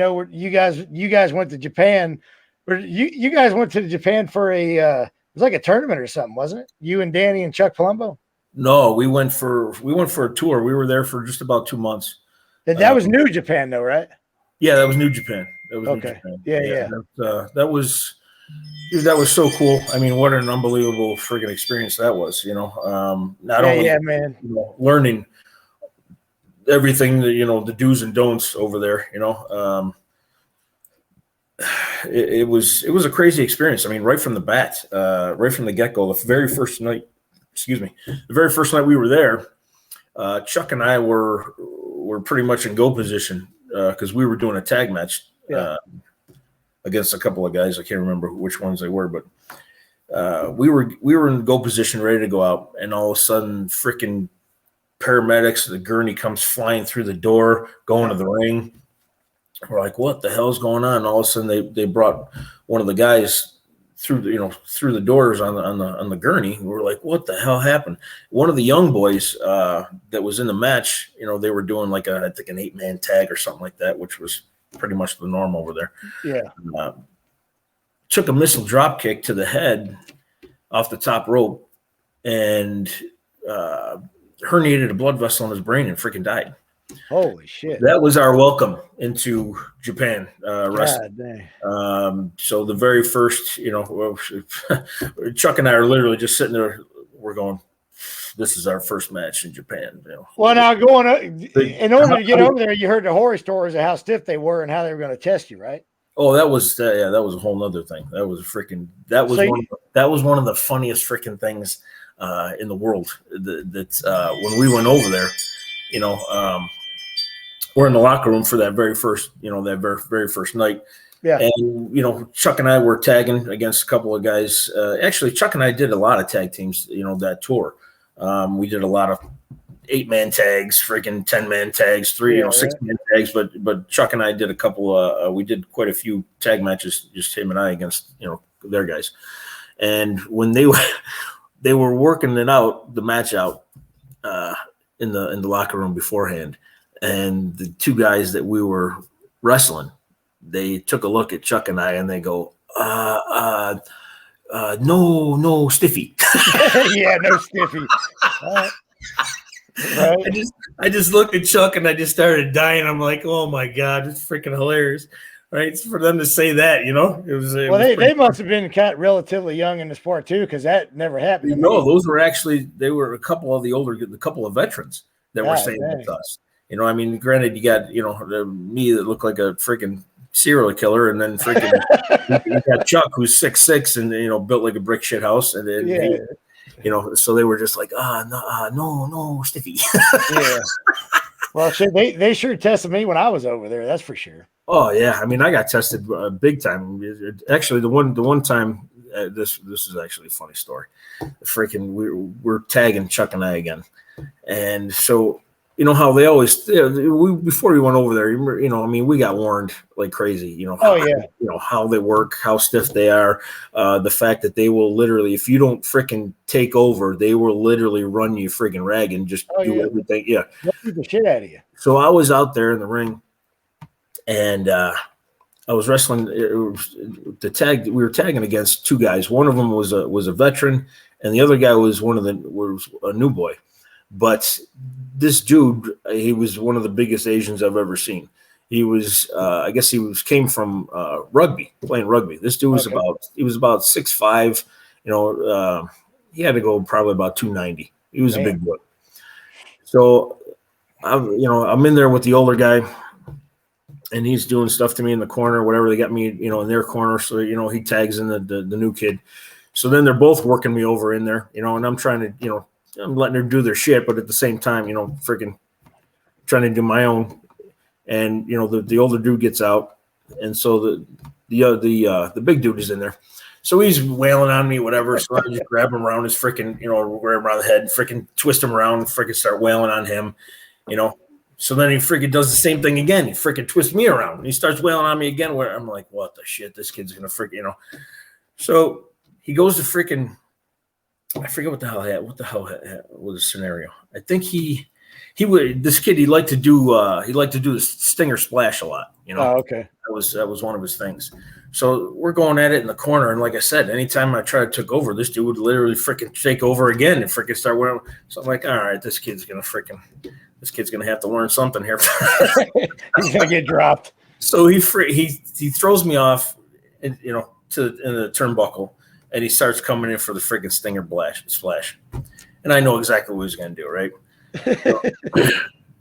guys went to Japan. You guys went to Japan for it was like a tournament or something, wasn't it? You and Danny and Chuck Palumbo? No, we went for a tour. We were there for just about 2 months. That was New Japan, though, right? Yeah, that was New Japan. Okay. Yeah. That was so cool. I mean, what an unbelievable friggin' experience that was. Not only man, learning everything that the do's and don'ts over there. It was a crazy experience. I mean, right from the bat, right from the get-go, the very first night we were there, Chuck and I were pretty much in go position because we were doing a tag match against a couple of guys. I can't remember which ones they were, but we were in go position, ready to go out, and all of a sudden, freaking paramedics, the gurney comes flying through the door, going to the ring. We're like, what the hell's going on? And all of a sudden, they brought one of the guys through the doors on the gurney. And we're like, what the hell happened? One of the young boys that was in the match, they were doing like I think an 8-man tag or something like that, which was pretty much the norm over there. Yeah. Took a missile drop kick to the head off the top rope and herniated a blood vessel in his brain and freaking died. Holy shit. That was our welcome into Japan wrestling. So the very first, Chuck and I are literally just sitting there. We're going, this is our first match in Japan. Well, now in order to get over there, you heard the horror stories of how stiff they were and how they were going to test you, right? Oh, that was that was a whole nother thing. That was one of the funniest freaking things in the world. That when we went over there, we're in the locker room for that very first night. Yeah. And, Chuck and I were tagging against a couple of guys. Actually, Chuck and I did a lot of tag teams, that tour. We did a lot of 8-man tags, freaking 10-man tags, 6-man tags. But Chuck and I did a couple we did quite a few tag matches, just him and I against, their guys. And when they were working the match out in the locker room beforehand, and the two guys that we were wrestling, they took a look at Chuck and I and they go, no stiffy. Yeah, no stiffy. Right. I just looked at Chuck and I just started dying. I'm like, oh my God, it's freaking hilarious. Right. For them to say that, it was. They must have been kind of relatively young in the sport too, because that never happened. Those were they were a couple of veterans that were saying that to us. I mean, granted, you got, me that looked like a freaking serial killer, and then freaking you got Chuck, who's 6'6" and, built like a brick shit house. And then So they were just like, no, Stiffy. Yeah. Well, shit, they sure tested me when I was over there. That's for sure. Oh yeah, I mean, I got tested big time. Actually, the one time, this is actually a funny story. Freaking, we're tagging Chuck and I again, and so how they always before we went over there, I mean, we got warned like crazy. How they work, how stiff they are, the fact that they will literally, if you don't freaking take over, they will literally run you freaking rag and just do everything. Yeah, they'll beat the shit out of you. So I was out there in the ring. And I was wrestling we were tagging against two guys. One of them was a veteran, and the other guy was was a new boy. But this dude, he was one of the biggest Asians I've ever seen. He was, I guess came from rugby, playing rugby. This dude was about 6'5". He had to go probably about 290. He was a big boy. So I'm in there with the older guy. And he's doing stuff to me in the corner, whatever. They got me, in their corner. So, he tags in the new kid. So then they're both working me over in there, and I'm trying to, I'm letting them do their shit, but at the same time, freaking trying to do my own. And, the older dude gets out. And so the big dude is in there. So he's wailing on me, whatever. So I just grab him around his freaking, grab him around the head, and freaking twist him around, and freaking start wailing on him, So then he freaking does the same thing again. He freaking twists me around. And he starts wailing on me again. Where I'm like, what the shit? This kid's gonna freaking, So he goes to freaking. I forget what the hell was the scenario. I think he would. This kid, he liked to do the stinger splash a lot. Oh, okay. That was one of his things. So we're going at it in the corner, and like I said, anytime I tried to take over, this dude would literally freaking take over again and freaking start wearing. So I'm like, all right, this kid's gonna have to learn something here. He's gonna get dropped. So he throws me off, in the turnbuckle, and he starts coming in for the freaking stinger splash. And I know exactly what he's gonna do, right? So,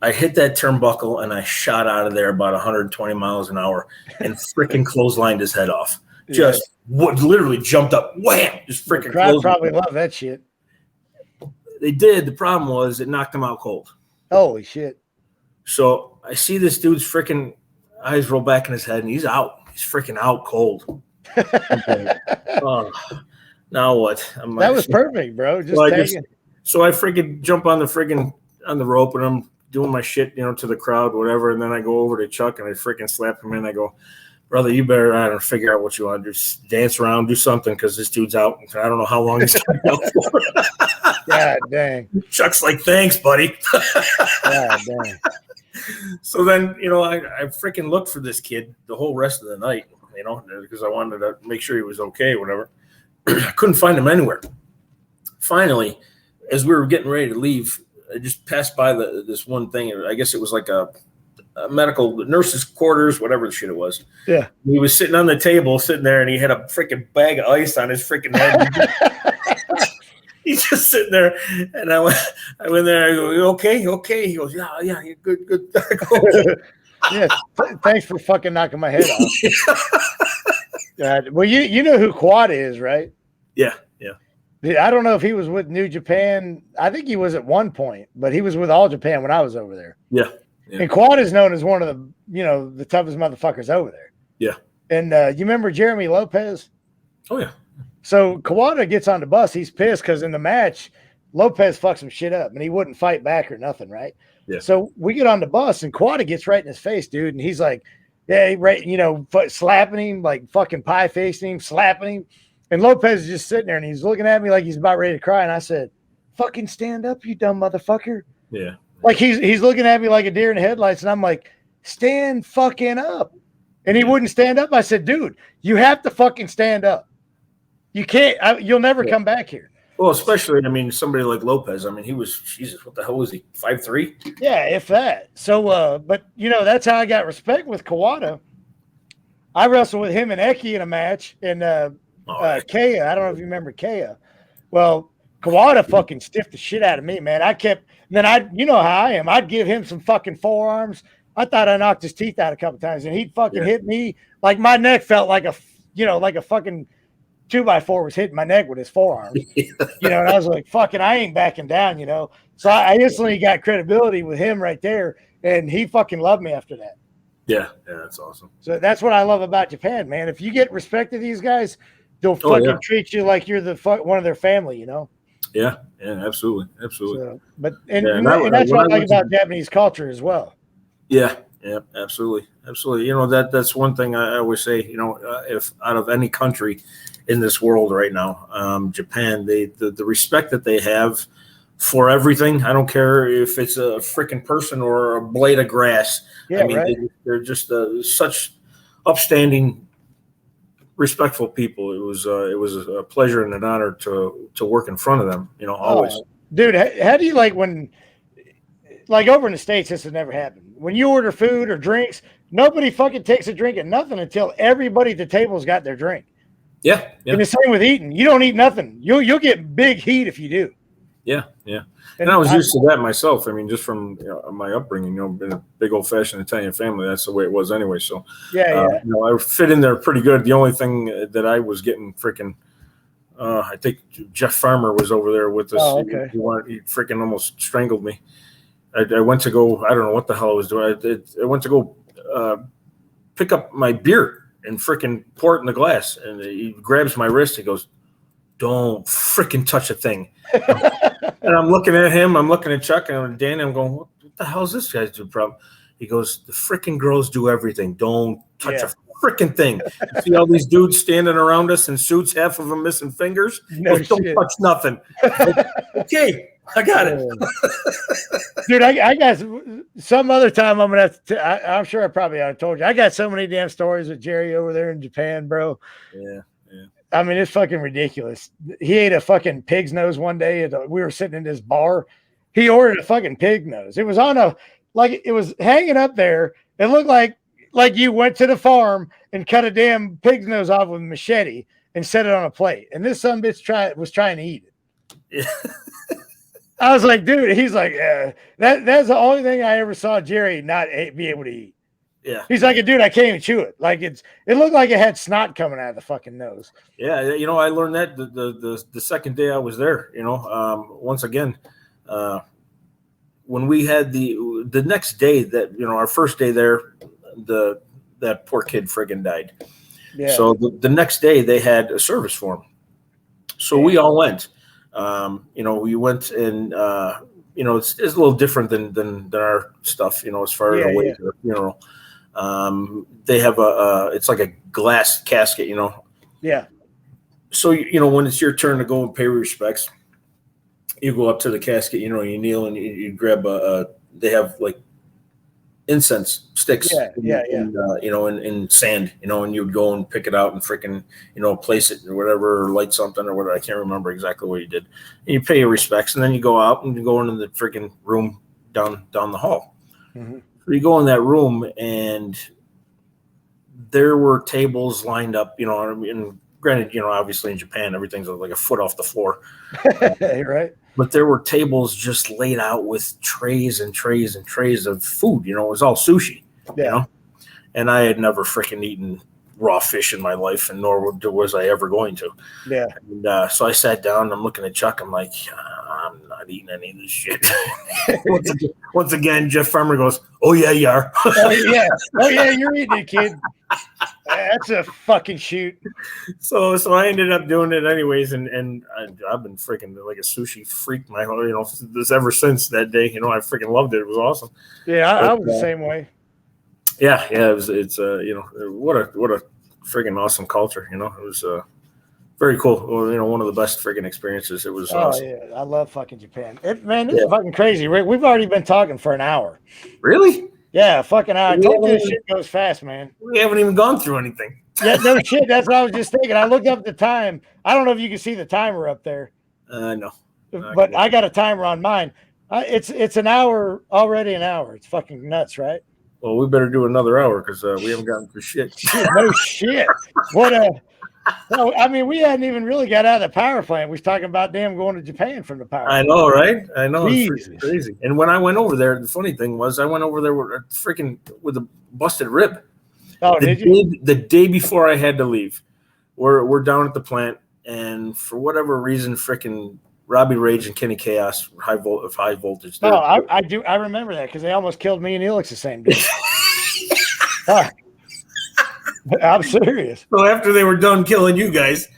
I hit that turnbuckle and I shot out of there about 120 miles an hour and freaking clotheslined his head off. Just literally jumped up, wham! Just freaking. The crowd probably love that shit. They did. The problem was it knocked him out cold. Holy shit. So I see this dude's freaking eyes roll back in his head, and he's out. He's freaking out cold. Now what? That was perfect, bro. So I freaking jump on the rope, and I'm doing my shit, to the crowd, whatever. And then I go over to Chuck, and I freaking slap him in. I go, brother, you better figure out what you want to do. Just dance around, do something, because this dude's out. I don't know how long he's going to be out for. God dang. Chuck's like, thanks, buddy. God dang. So then, I freaking looked for this kid the whole rest of the night, because I wanted to make sure he was okay, whatever. I couldn't find him anywhere. Finally, as we were getting ready to leave, I just passed by this one thing. I guess it was like a medical nurse's quarters, whatever the shit it was. Yeah. He was sitting on the table, sitting there, and he had a freaking bag of ice on his freaking head. He's just sitting there, and I went there. I go, you okay? You okay? He goes, yeah, you're good. Yeah, thanks for fucking knocking my head off. God. Well, you know who Quad is, right? Yeah. I don't know if he was with New Japan. I think he was at one point, but he was with All Japan when I was over there. Yeah. And Quad is known as one of the toughest motherfuckers over there. Yeah. And you remember Jeremy Lopez? Oh yeah. So Kawada gets on the bus. He's pissed because in the match, Lopez fucked some shit up and he wouldn't fight back or nothing, right? Yeah. So we get on the bus and Kawada gets right in his face, dude. And he's like, yeah, right, slapping him, like fucking pie facing him, slapping him. And Lopez is just sitting there and he's looking at me like he's about ready to cry. And I said, fucking stand up, you dumb motherfucker. Yeah. Like he's looking at me like a deer in the headlights. And I'm like, stand fucking up. And he wouldn't stand up. I said, dude, you have to fucking stand up. You can't, you'll never come back here. Well, especially, somebody like Lopez. He was, Jesus, what the hell was he? 5'3"? Yeah, if that. So, but, that's how I got respect with Kawada. I wrestled with him and Eki in a match in Kea. I don't know if you remember Kea. Well, Kawada fucking stiffed the shit out of me, man. You know how I am. I'd give him some fucking forearms. I thought I knocked his teeth out a couple times, and he'd fucking hit me. Like my neck felt like a fucking 2x4 was hitting my neck with his forearms. And I was like, fucking, I ain't backing down, So I instantly got credibility with him right there, and he fucking loved me after that. Yeah, that's awesome. So that's what I love about Japan, man. If you get respect to these guys, they'll fucking treat you like you're one of their family, Yeah, absolutely. So, and that's what I like about Japanese culture as well. Yeah, absolutely. That's one thing I always say. If out of any country in this world right now, Japan, the respect that they have for everything. I don't care if it's a freaking person or a blade of grass. Yeah, I mean, right. they're just such upstanding, respectful people. It was a pleasure and an honor to work in front of them. Always. Dude, how do you when over in the States, this has never happened. When you order food or drinks, nobody fucking takes a drink of nothing until everybody at the table's got their drink. Yeah. And the same with eating. You don't eat nothing. You'll get big heat if you do. Yeah. And I was used to that myself. I mean, just from my upbringing, in a big old-fashioned Italian family, that's the way it was anyway. So, I fit in there pretty good. The only thing that I was getting freaking, I think Jeff Farmer was over there with us. Oh, okay. He freaking almost strangled me. I went to go, I don't know what the hell I was doing. I went to go pick up my beer and freaking pour it in the glass. And he grabs my wrist. He goes, "Don't freaking touch a thing." And I'm looking at him. I'm looking at Chuck and Danny. I'm going, what the hell is this guy's problem? He goes, "The freaking girls do everything. Don't touch a freaking thing." You see all these dudes standing around us in suits, half of them missing fingers. Don't touch nothing. Okay, I got it. Dude, I got some other time I'm going to have to, I'm sure I probably already told you. I got so many damn stories with Jerry over there in Japan, bro. Yeah. I mean, it's fucking ridiculous. He ate a fucking pig's nose one day. We were sitting in this bar. He ordered a fucking pig nose. It was it was hanging up there. It looked like you went to the farm and cut a damn pig's nose off with a machete and set it on a plate. And this son bitch was trying to eat it. Yeah. I was like, dude, he's like, that's the only thing I ever saw Jerry not be able to eat. Yeah. He's like, dude, I can't even chew it. It looked like it had snot coming out of the fucking nose. Yeah. I learned that the second day I was there, once again, when we had the next day that, our first day there, that poor kid friggin' died. Yeah. So the next day they had a service for him. So we all went, we went and, it's a little different than our stuff, as far as a way to, they have it's like a glass casket, Yeah. So, when it's your turn to go and pay respects, you go up to the casket, you kneel and you grab they have like incense sticks, in sand, and you would go and pick it out and freaking, place it or whatever, or light something or whatever. I can't remember exactly what you did. And you pay your respects, and then you go out and you go into the freaking room down the hall. Mm-hmm. So you go in that room, and there were tables lined up, and granted, obviously in Japan, everything's like a foot off the floor. Right. But there were tables just laid out with trays and trays and trays of food. It was all sushi, and I had never freaking eaten raw fish in my life, and nor was I ever going to. Yeah. And so I sat down, and I'm looking at Chuck. I'm like, I'm not eating any of this shit. Once again, Jeff Farmer goes, "Oh, yeah, you are." Oh, yeah, you're eating it, kid. That's a fucking shoot. So I ended up doing it anyways, and I've been freaking like a sushi freak my whole, this ever since that day. I freaking loved it. It was awesome. Yeah, I was the same way. Yeah, it's what a freaking awesome culture. It was very cool. One of the best freaking experiences. It was awesome. Yeah, I love fucking Japan. This is fucking crazy, Rick. We've already been talking for an hour. Really? Yeah, fucking hour. I told you this shit goes fast, man. We haven't even gone through anything. Yeah, no shit. That's what I was just thinking. I looked up the time. I don't know if you can see the timer up there. No. But I got a timer on mine. It's an hour, already an hour. It's fucking nuts, right? Well, we better do another hour because we haven't gotten through shit. No shit. No, I mean, we hadn't even really got out of the power plant. We was talking about damn going to Japan from the power plant. I know, right? I know. Jesus. It's crazy. And when I went over there, the funny thing was I went over there with a busted rib. Oh, did you? The day before I had to leave. we're down at the plant, and for whatever reason, freaking Robbie Rage and Kenny Chaos, high voltage. Oh, I do. I remember that because they almost killed me and Elix the same day. Fuck. I'm serious. So after they were done killing you guys,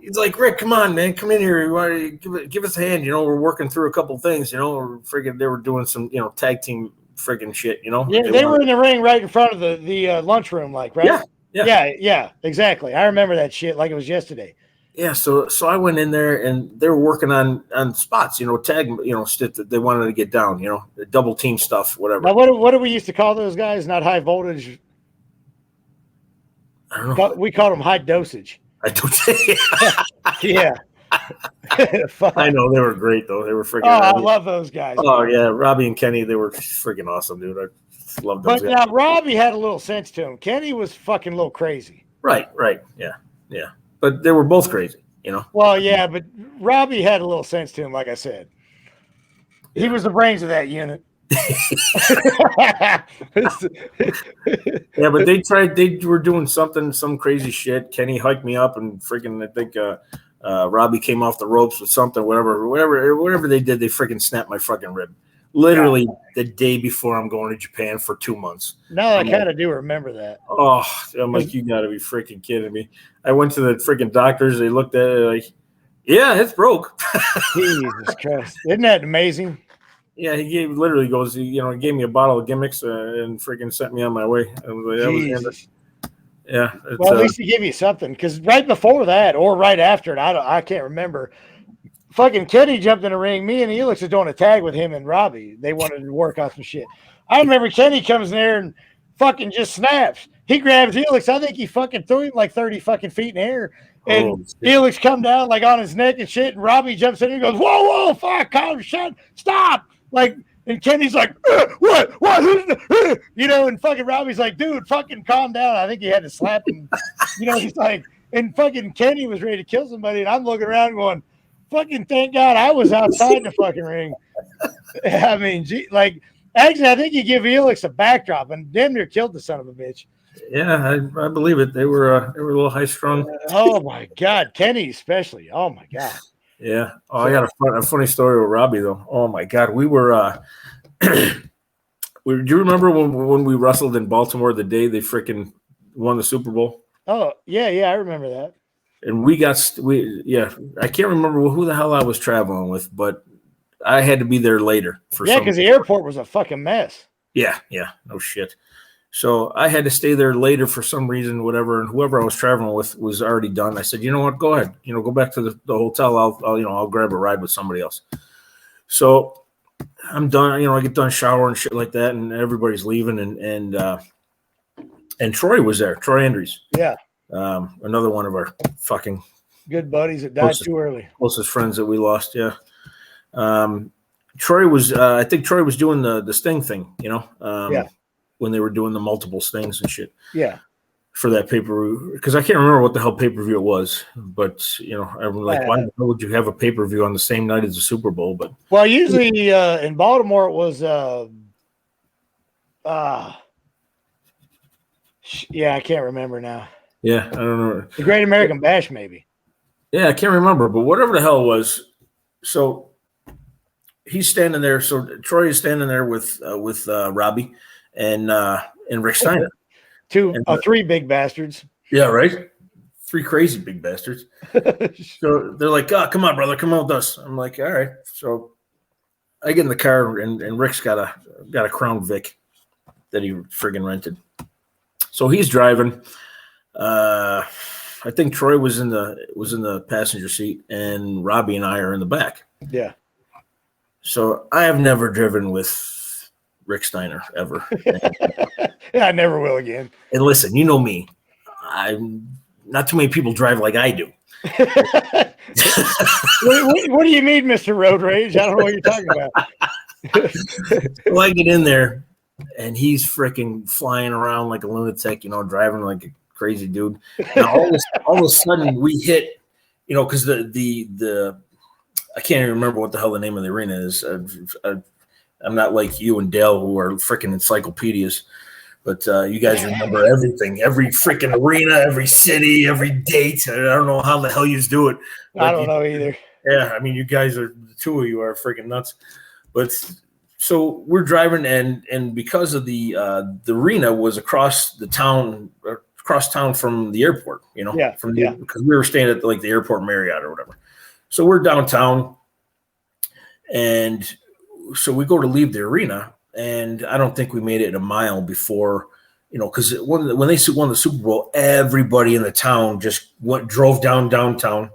he's like, Rick, come on, man, come in here. Give us a hand. You know, we're working through a couple things. You know, they were doing some, you know, tag team friggin' shit. You know, yeah, they were in the ring right in front of the lunchroom, like, right? Yeah, exactly. I remember that shit like it was yesterday. Yeah, so I went in there and they were working on spots, you know, tag, you know, shit that they wanted to get down, you know, double team stuff, whatever. Now, what do we used to call those guys? Not high voltage. I don't know. We called them high dosage. I don't say. Yeah. I know they were great though. They were freaking. Oh, I love those guys. Oh yeah, Robbie and Kenny, they were freaking awesome, dude. I love those. But now Robbie had a little sense to him. Kenny was fucking a little crazy. Right, yeah. But they were both crazy, you know. Well, yeah, but Robbie had a little sense to him, like I said. He was the brains of that unit. Yeah, but they were doing some crazy shit. Kenny hiked me up and freaking, I think Robbie came off the ropes with something, whatever they did, they freaking snapped my fucking rib. Literally the day before I'm going to Japan for 2 months. No, I kind of do remember that. Oh, I'm like, you gotta be freaking kidding me. I went to the freaking doctors. They looked at it like, yeah, it's broke. Jesus Christ. Isn't that amazing? Yeah, he gave me a bottle of gimmicks and freaking sent me on my way. I was like, yeah. Well, at least he gave you something, because right before that or right after it, I can't remember. Fucking Kenny jumped in the ring. Me and Elix are doing a tag with him and Robbie. They wanted to work on some shit. I remember Kenny comes in there and fucking just snaps. He grabs Elix. I think he fucking threw him like 30 fucking feet in the air. And Elix come down like on his neck and shit. And Robbie jumps in and goes, whoa, fuck, calm, shut, stop. Like, and Kenny's like, what? You know, and fucking Robbie's like, dude, fucking calm down. I think he had to slap him. You know, he's like, and fucking Kenny was ready to kill somebody. And I'm looking around going, fucking thank God I was outside the fucking ring. I mean, actually, I think you give Elix a backdrop and damn near killed the son of a bitch. Yeah, I believe it. They were a little high strung. Oh my God, Kenny especially. Oh my God. Yeah. Oh, I got a funny story with Robbie though. Oh my God, we were. Do you remember when we wrestled in Baltimore the day they freaking won the Super Bowl? Oh yeah, I remember that. And I can't remember who the hell I was traveling with, but I had to be there later because the airport was a fucking mess. Yeah, no shit. So I had to stay there later for some reason, whatever. And whoever I was traveling with was already done. I said, you know what? Go ahead. You know, go back to the hotel. I'll grab a ride with somebody else. So I'm done. You know, I get done showering and shit like that, and everybody's leaving. And Troy was there. Troy Andrews. Yeah. Another one of our fucking good buddies that died too early. Closest friends that we lost. Yeah. Troy was. I think Troy was doing the Sting thing. You know. When they were doing the multiple Stings and shit. Yeah. For that pay-per-view, because I can't remember what the hell pay-per-view it was, but you know, I'm like, why the hell would you have a pay-per-view on the same night as the Super Bowl? But usually in Baltimore it was I can't remember now. Yeah, I don't know. The Great American Bash, maybe. Yeah, I can't remember, but whatever the hell it was. So he's standing there. So Troy is standing there with Robbie and Rick Steiner. Three big bastards. Yeah, right. 3 crazy big bastards. So they're like, oh, come on, brother, come on with us. I'm like, all right. So I get in the car and Rick's got a Crown Vic that he friggin' rented. So he's driving. I think Troy was in the passenger seat and Robbie and I are in the back. Yeah. So I have never driven with Rick Steiner ever. I never will again. And listen, you know me. I'm not too many people drive like I do. What do you mean, Mr. Road Rage? I don't know what you're talking about. So I get in there and he's freaking flying around like a lunatic, you know, driving like a crazy dude. Now all of a sudden we hit, you know, because the I can't even remember what the hell the name of the arena is. I'm not like you and Dale who are freaking encyclopedias. But you guys remember everything, every freaking arena, every city, every date. I don't know how the hell you do it. I don't know either. Yeah, I mean, you guys are, the two of you are freaking nuts. But so we're driving, and because of the arena was across town from the airport, because we were staying at the airport Marriott or whatever. So we're downtown, and so we go to leave the arena. And I don't think we made it a mile before, because when they won the Super Bowl, everybody in the town just drove downtown,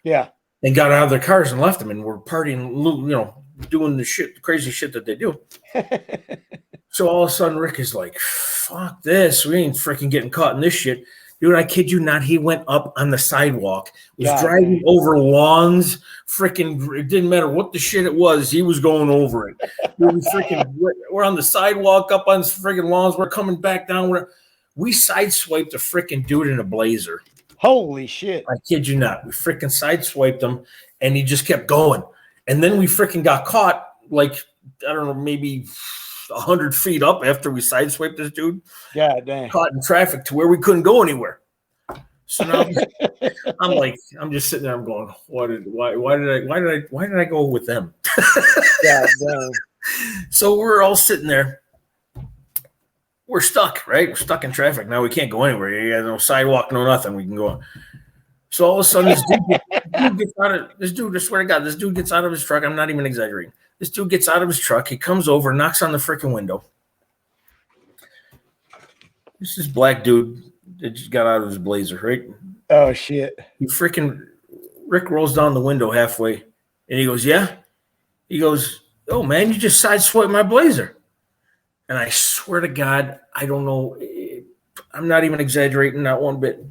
and got out of their cars and left them, and were partying, doing the crazy shit that they do. So all of a sudden, Rick is like, "Fuck this! We ain't freaking getting caught in this shit." Dude, I kid you not, he went up on the sidewalk, was driving over lawns, freaking, it didn't matter what the shit it was, he was going over it. We're on the sidewalk, up on freaking lawns, we're coming back down. We sideswiped a freaking dude in a blazer. Holy shit. I kid you not. We freaking sideswiped him, and he just kept going. And then we freaking got caught, I don't know, maybe 100 feet up after we sideswiped this dude. Yeah, dang. Caught in traffic to where we couldn't go anywhere. So now I'm just sitting there. I'm going, why did I go with them? Yeah, dang. So we're all sitting there. We're stuck, right? We're stuck in traffic. Now we can't go anywhere. You got no sidewalk, no nothing. We can go. So all of a sudden, this dude gets out of this dude. I swear to God, this dude gets out of his truck. I'm not even exaggerating. This dude gets out of his truck. He comes over, knocks on the freaking window. This is black dude that just got out of his blazer, right? Oh, shit. Rick rolls down the window halfway, and he goes, "Yeah?" He goes, "Oh, man, you just sideswiped my blazer." And I swear to God, I don't know. I'm not even exaggerating, not one bit.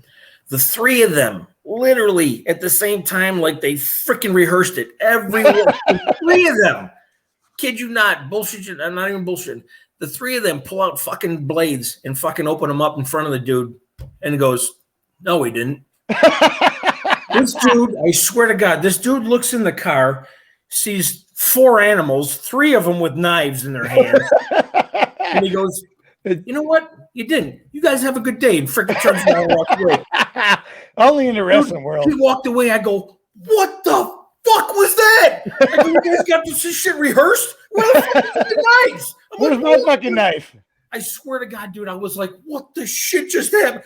The three of them, literally at the same time, like they freaking rehearsed it. Everyone, the three of them, kid you not, bullshit. I'm not even bullshitting. The three of them pull out fucking blades and fucking open them up in front of the dude, and goes, "No, we didn't." This dude, I swear to God, this dude looks in the car, sees 4 animals, 3 of them with knives in their hands, and he goes, "You know what? You didn't. You guys have a good day." And freaking turns around and walks away. Only in the wrestling world. He walked away. I go, "What the fuck was that?" I go, "You guys got this shit rehearsed? Where the fuck is the knives?" Where's my fucking knife? I swear to God, dude, I was like, "What the shit just happened?"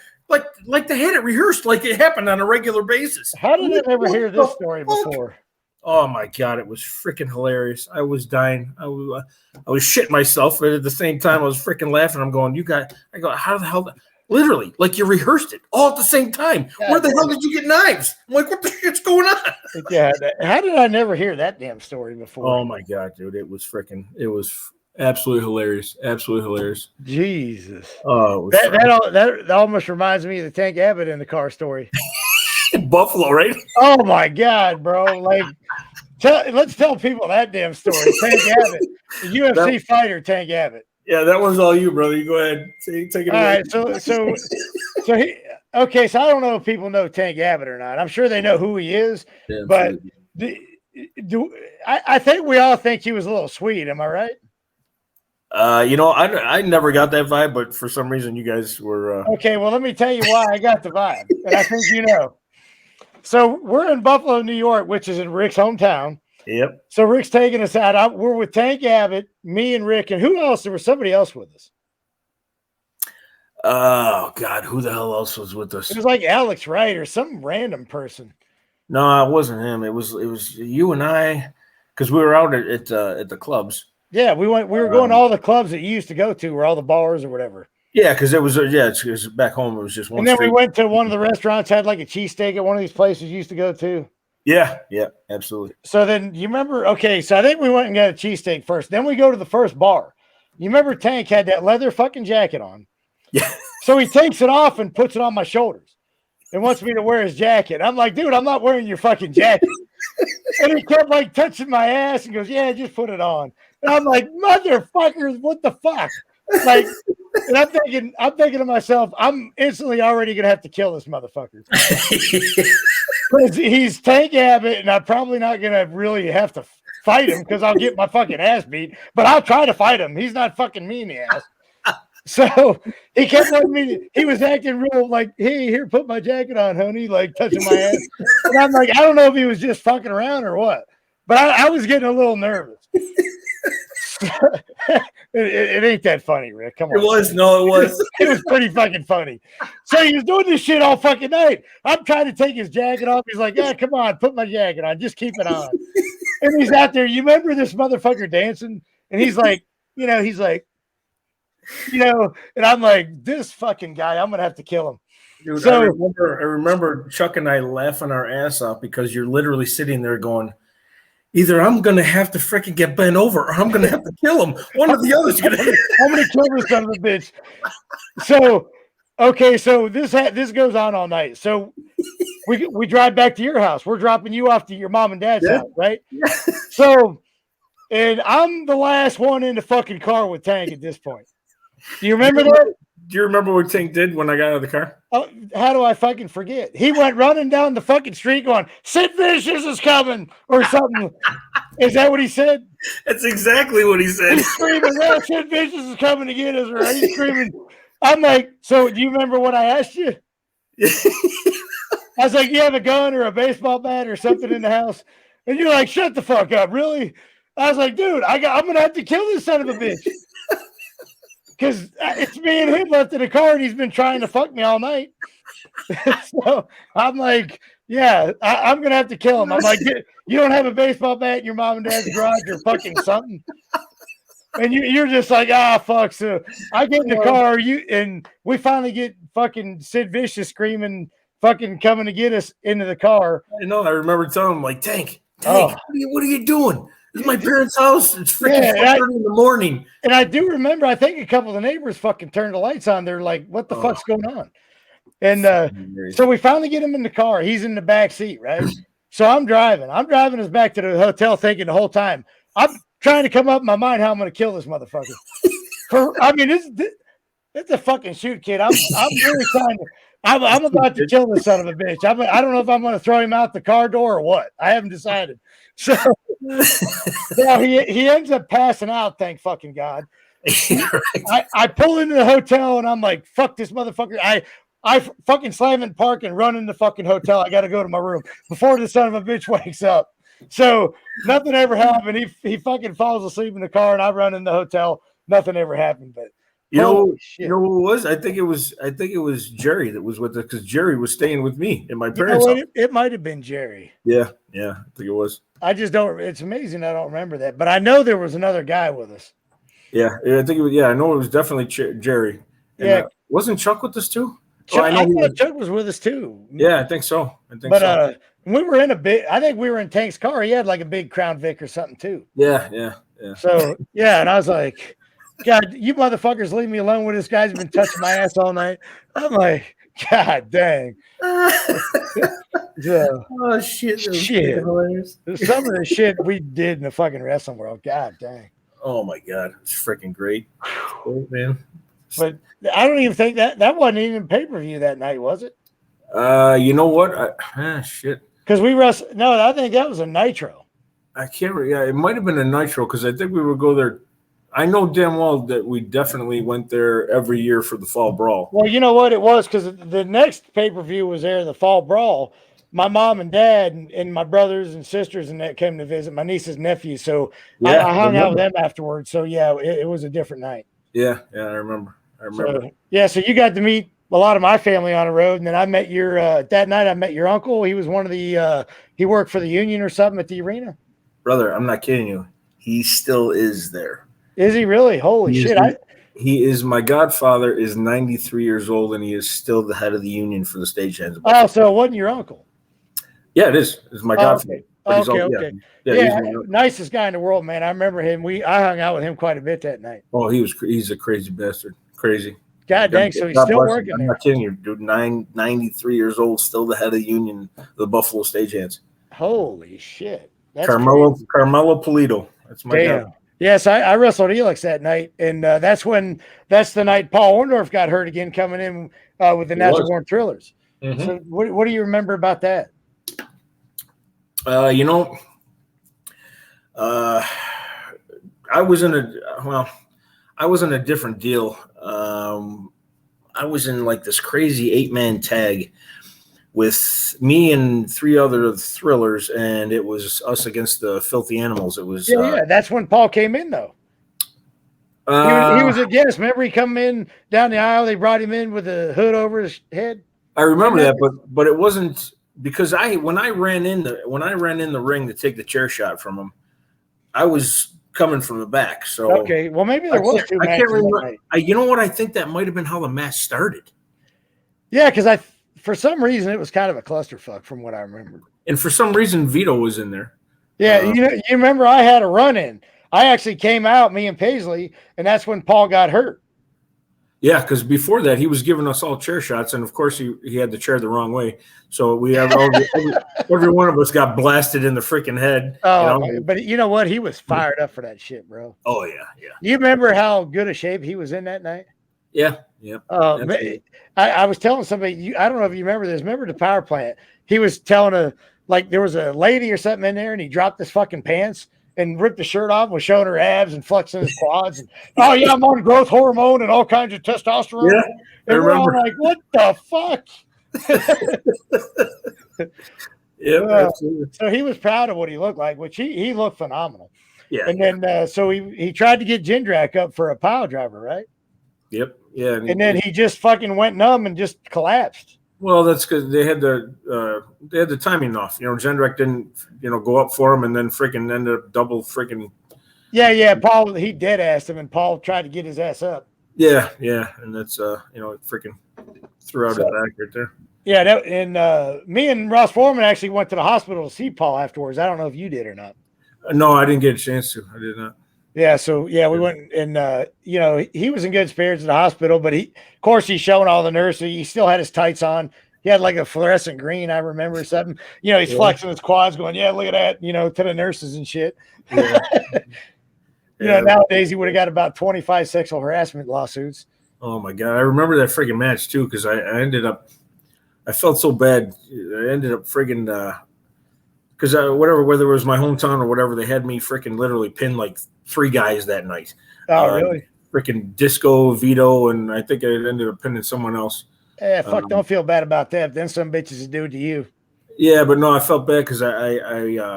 Like they had it rehearsed, like it happened on a regular basis. How did I never hear this story before? Oh my God, it was freaking hilarious. I was dying. I was shitting myself, but at the same time, I was freaking laughing. I'm going, I go, how the hell? Literally, like you rehearsed it all at the same time. Yeah, where the hell did you get knives? I'm like, what the shit's going on? Yeah, how did I never hear that damn story before? Oh my God, dude, it was absolutely hilarious. Absolutely hilarious. Jesus. Oh, that almost reminds me of the Tank Abbott in the car story. Buffalo, right? Oh my God, bro! Let's tell people that damn story. Tank Abbott, the UFC fighter, Tank Abbott. Yeah, that was all you, brother. You go ahead, take it away. All right, so okay. So I don't know if people know Tank Abbott or not. I'm sure they know who he is, yeah, but I think we all think he was a little sweet. Am I right? I never got that vibe, but for some reason you guys were. Okay, well, let me tell you why I got the vibe, and I think you know. So we're in Buffalo, New York, which is in Rick's hometown. Yep. So Rick's taking us out. We're with Tank Abbott, me and Rick, and who else? There was somebody else with us. Oh God, who the hell else was with us? It was like Alex Wright or some random person. No, it wasn't him. It was you and I, because we were out at the clubs. Yeah, we were going to all the clubs that you used to go to, or all the bars or whatever. Yeah, because it was it's back home. It was just one. And then we went to one of the restaurants, had like a cheesesteak at one of these places you used to go to. Yeah, absolutely. So then you remember? Okay, so I think we went and got a cheesesteak first. Then we go to the first bar. You remember Tank had that leather fucking jacket on. Yeah. So he takes it off and puts it on my shoulders and wants me to wear his jacket. I'm like, dude, I'm not wearing your fucking jacket. And he kept like touching my ass and goes, "Yeah, just put it on." And I'm like, motherfuckers, what the fuck? Like, and I'm thinking to myself, I'm instantly already gonna have to kill this motherfucker because he's Tank Abbott, and I'm probably not gonna really have to fight him because I'll get my fucking ass beat. But I'll try to fight him. He's not fucking me in the ass. So he kept letting me, he was acting real like, hey, here, put my jacket on, honey, like touching my ass. And I'm like, I don't know if he was just fucking around or what, but I was getting a little nervous. It ain't that funny, Rick. Come on. It was. No, it was. It was pretty fucking funny. So he was doing this shit all fucking night. I'm trying to take his jacket off. He's like, yeah, come on, put my jacket on. Just keep it on. And he's out there. You remember this motherfucker dancing? And he's like, and I'm like, this fucking guy, I'm going to have to kill him. Dude, so, I remember Chuck and I laughing our ass off because you're literally sitting there going, either I'm going to have to freaking get bent over or I'm going to have to kill him. One of the other's going to. I'm going to kill this son of a bitch. So, okay, so this goes on all night. So we drive back to your house. We're dropping you off to your mom and dad's house, right? Yeah. So, and I'm the last one in the fucking car with Tank at this point. Do you remember that? Do you remember what Tank did when I got out of the car? Oh, how do I fucking forget? He went running down the fucking street going, Sid Vicious is coming or something. Is that what he said? That's exactly what he said. He's screaming, well, Sid Vicious is coming to get us, right? He's screaming. I'm like, so do you remember what I asked you? I was like, you have a gun or a baseball bat or something in the house? And you're like, shut the fuck up, really? I was like, dude, I'm going to have to kill this son of a bitch. Because it's me and him left in the car, and he's been trying to fuck me all night. So I'm like, yeah, I'm going to have to kill him. I'm like, you don't have a baseball bat in your mom and dad's garage or fucking something? And you're just like, fuck. So I get in the car, and we finally get fucking Sid Vicious screaming, fucking coming to get us into the car. I know. I remember telling him, like, Tank, what are you doing? This is my parents' house. It's freaking 4:30 in the morning. And I do remember, I think a couple of the neighbors fucking turned the lights on. They're like, what the fuck's going on? And so we finally get him in the car. He's in the back seat, right? So I'm driving. I'm driving us back to the hotel thinking the whole time, I'm trying to come up in my mind how I'm going to kill this motherfucker. It's a fucking shoot, kid. I'm really trying to. I'm about to kill this son of a bitch. I don't know if I'm going to throw him out the car door or what. I haven't decided. So yeah, he ends up passing out. Thank fucking God. I pull into the hotel and I'm like, fuck this motherfucker. I fucking slam in park and run in the fucking hotel. I got to go to my room before the son of a bitch wakes up. So nothing ever happened. He fucking falls asleep in the car and I run in the hotel. Nothing ever happened, but. You know who it was? I think it was Jerry that was with us because Jerry was staying with me in my parents' house. It might have been Jerry. Yeah, I think it was. I just don't. It's amazing I don't remember that, but I know there was another guy with us. Yeah, I think it was. Yeah, I know it was definitely Jerry. And, wasn't Chuck with us too? I thought Chuck was with us too. Yeah, I think so. We were in I think we were in Tank's car. He had like a big Crown Vic or something too. Yeah. So and I was like, God, you motherfuckers leave me alone when this guy's been touching my ass all night. I'm like, God dang. Oh shit. Some of the shit we did in the fucking wrestling world. God dang. Oh my God. It's freaking great. Oh, man. But I don't even think that wasn't even pay-per-view that night, was it? You know what? Shit. Because we wrestled. No, I think that was a Nitro. I can't remember. Yeah, it might have been a Nitro because I think we would go there. I know damn well that we definitely went there every year for the Fall Brawl. Well, you know what it was? Because the next pay-per-view was there, the Fall Brawl. My mom and dad and my brothers and sisters and that came to visit, my nieces and nephews. So I hung out with them afterwards. So, yeah, it was a different night. Yeah, I remember. So you got to meet a lot of my family on the road. And then I met that night I met your uncle. He was one of the he worked for the union or something at the arena. Brother, I'm not kidding you. He still is there. Is he really? Holy shit. He is, my godfather is 93 years old and he is still the head of the union for the stagehands. Oh, so it wasn't your uncle? Yeah, it is. It's my godfather. Okay. Yeah, nicest guy in the world, man. I remember him. I hung out with him quite a bit that night. Oh, he's a crazy bastard. Crazy. God dang, so he's still working there. I'm not kidding you, dude. 93 years old, still the head of the union, the Buffalo Stagehands. Holy shit. That's Carmelo Polito. That's my guy. Yes, I wrestled Elix that night, and that's the night Paul Orndorff got hurt again coming in with the Natural Born Thrillers. Mm-hmm. So what do you remember about that? I was in I was in a different deal. I was in like this crazy 8-man tag with me and 3 other thrillers, and it was us against the Filthy Animals. It was Yeah. That's when Paul came in, though. He was a guest. Remember, he come in down the aisle. They brought him in with a hood over his head. I remember that, but it wasn't because when I ran in the ring to take the chair shot from him, I was coming from the back. So okay, well maybe there was 2 matches. I can't remember. You know what? I think that might have been how the match started. Yeah, because for some reason it was kind of a clusterfuck from what I remember. And for some reason Vito was in there. Yeah, you remember I had a run in. I actually came out, me and Paisley, and that's when Paul got hurt. Yeah, because before that he was giving us all chair shots, and of course he had the chair the wrong way, so we have every one of us got blasted in the freaking head. Oh, but you know what? He was fired up for that shit, bro. Oh yeah. You remember how good a shape he was in that night? Yeah. I was telling somebody, I don't know if you remember this. Remember the power plant? He was telling there was a lady or something in there, and he dropped his fucking pants and ripped the shirt off and was showing her abs and flexing his quads. And, oh, yeah, I'm on growth hormone and all kinds of testosterone. Yeah, and we're all like, what the fuck? Yeah, so he was proud of what he looked like, which he looked phenomenal. Yeah. And then so he tried to get Jindrak up for a pile driver, right? Yep. Yeah. And then he just fucking went numb and just collapsed. Well, that's because they had the timing off. Jindrak didn't go up for him, and then freaking ended up double freaking. Yeah. Paul, he dead assed him, and Paul tried to get his ass up. Yeah, and that's freaking threw out his back right there. Yeah, me and Ross Foreman actually went to the hospital to see Paul afterwards. I don't know if you did or not. No, I didn't get a chance to. I did not. Yeah, so we went and he was in good spirits at the hospital, but of course he's showing all the nurses. He still had his tights on. He had like a fluorescent green, I remember something. He's flexing his quads, going, "Yeah, look at that," to the nurses and shit. Yeah. Nowadays he would have got about 25 sexual harassment lawsuits. Oh my god, I remember that freaking match too because I felt so bad. I ended up friggin' because whether it was my hometown or whatever, they had me freaking literally pinned like 3 guys that night. Oh, really? Freaking Disco, Vito, and I think I ended up pinning someone else. Yeah, fuck, don't feel bad about that. Then some bitches do it to you. Yeah, but no, I felt bad because I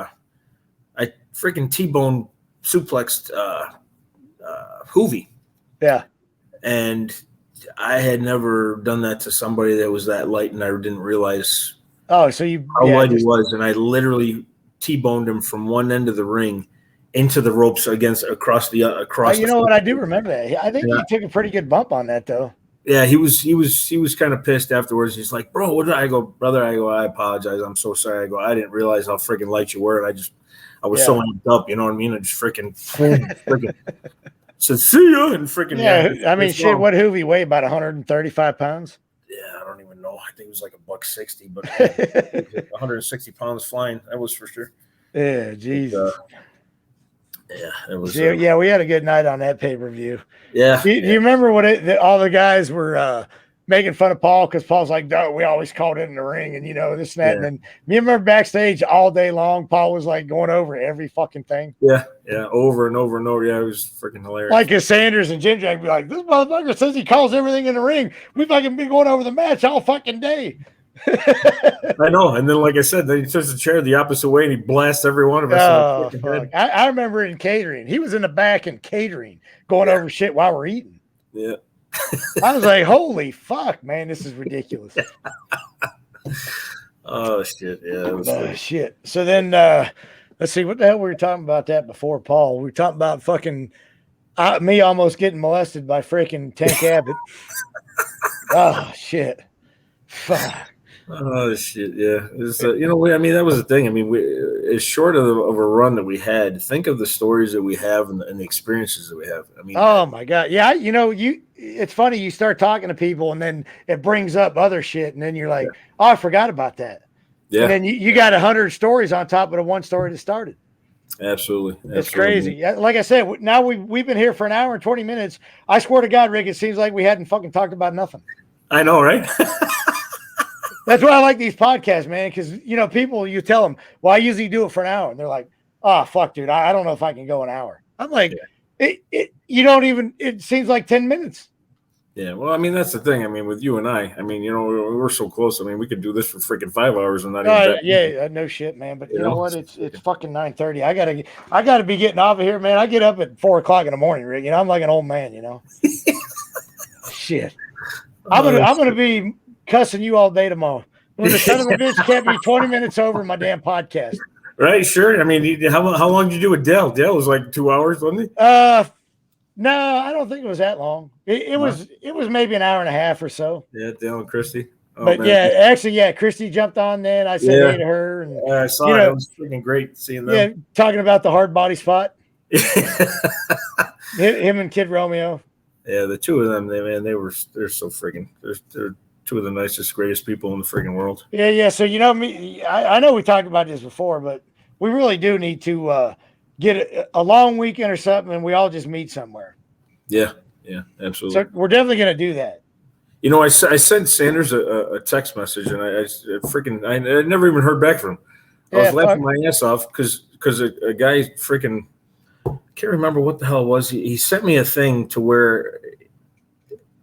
freaking T-bone suplexed Hoovy. Yeah. And I had never done that to somebody that was that light, and I didn't realize how light he was. And I literally T-boned him from one end of the ring into the ropes across. You know what? I do remember that. I think he took a pretty good bump on that, though. Yeah, he was kind of pissed afterwards. He's like, "Bro, what did I go, brother?" I go, "I apologize. I'm so sorry." I go, "I didn't realize how freaking light you were, and I was so amped up. You know what I mean? I just freaking said, "See ya," and freaking I mean, shit. What Hoovy weigh? About 135 pounds. Yeah, I don't even know. I think it was like $160, but 160 pounds flying. That was for sure. Yeah, Jesus. It was. Yeah, we had a good night on that pay-per-view. Yeah. Do you remember all the guys were making fun of Paul because Paul's like, "Duh, we always called it in the ring," and this and that. And then me remember backstage all day long, Paul was like going over every fucking thing. Yeah, over and over and over. Yeah, it was freaking hilarious. Like if Sanders and Ginger be like, "This motherfucker says he calls everything in the ring. We fucking been going over the match all fucking day." I know, and then like I said, then he turns the chair the opposite way and he blasts every one of us. Oh, fuck. I remember in catering, he was in the back in catering going over shit while we're eating. Yeah, I was like, "Holy fuck, man, this is ridiculous." Oh shit, yeah, it was shit. So then, let's see what the hell we were talking about that before, Paul. We were talking about fucking me almost getting molested by freaking Tank Abbott. Oh shit, fuck. Oh shit! Yeah, I mean, that was the thing. I mean, as short of a run that we had, think of the stories that we have and the experiences that we have. I mean, oh my god, yeah. It's funny. You start talking to people, and then it brings up other shit, and then you're like, "Oh, I forgot about that." Yeah. And then you got 100 stories on top of the one story that started. Absolutely. It's crazy. Like I said, now we've been here for an hour and 20 minutes. I swear to God, Rick, it seems like we hadn't fucking talked about nothing. I know, right? That's why I like these podcasts, man, because, people, you tell them, well, I usually do it for an hour. And they're like, oh, fuck, dude, I don't know if I can go an hour. I'm like, You don't even. It seems like 10 minutes. Yeah, well, I mean, that's the thing. I mean, with you and I mean, we're so close. I mean, we could do this for freaking 5 hours and not even that. Yeah, no shit, man. But you know what? It's fucking 9:30. I gotta be getting off of here, man. I get up at 4 o'clock in the morning, Rick. I'm like an old man, Shit. I'm gonna be cussing you all day tomorrow. When the son of a bitch can't be 20 minutes over my damn podcast. Right, sure. I mean, how long did you do with Dell? Dell was like 2 hours, wasn't he? No, I don't think it was that long. It was maybe an hour and a half or so. Yeah, Dale and Christy. Oh, but man. Actually, Christy jumped on then. I said hey to her. And, I saw it. It was freaking great seeing them. Yeah, talking about the hard body spot. him and Kid Romeo. Yeah, the two of them, they're so freaking, they're two of the nicest, greatest people in the freaking world. Yeah. So, me, I know we talked about this before, but we really do need to get a long weekend or something, and we all just meet somewhere. Yeah, absolutely. So we're definitely going to do that. I sent Sanders a text message, and I never even heard back from him. I was laughing my ass off because a guy freaking, I can't remember what the hell it was. He sent me a thing to where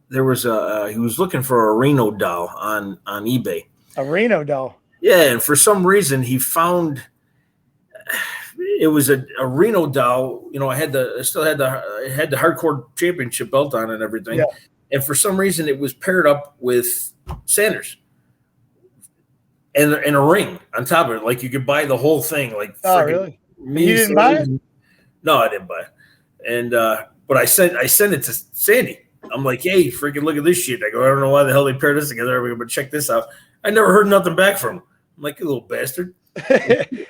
there was he was looking for a Reno doll on eBay. A Reno doll? Yeah, and for some reason he found it was a Reno doll. I still had the hardcore championship belt on and everything. Yeah. And for some reason it was paired up with Sanders. And a ring on top of it. Like you could buy the whole thing. Like really? You didn't buy it? No, I didn't buy it. And but I sent it to Sandy. I'm like, hey, freaking look at this shit. I go, I don't know why the hell they paired this together, but check this out. I never heard nothing back from him. I'm like, you little bastard.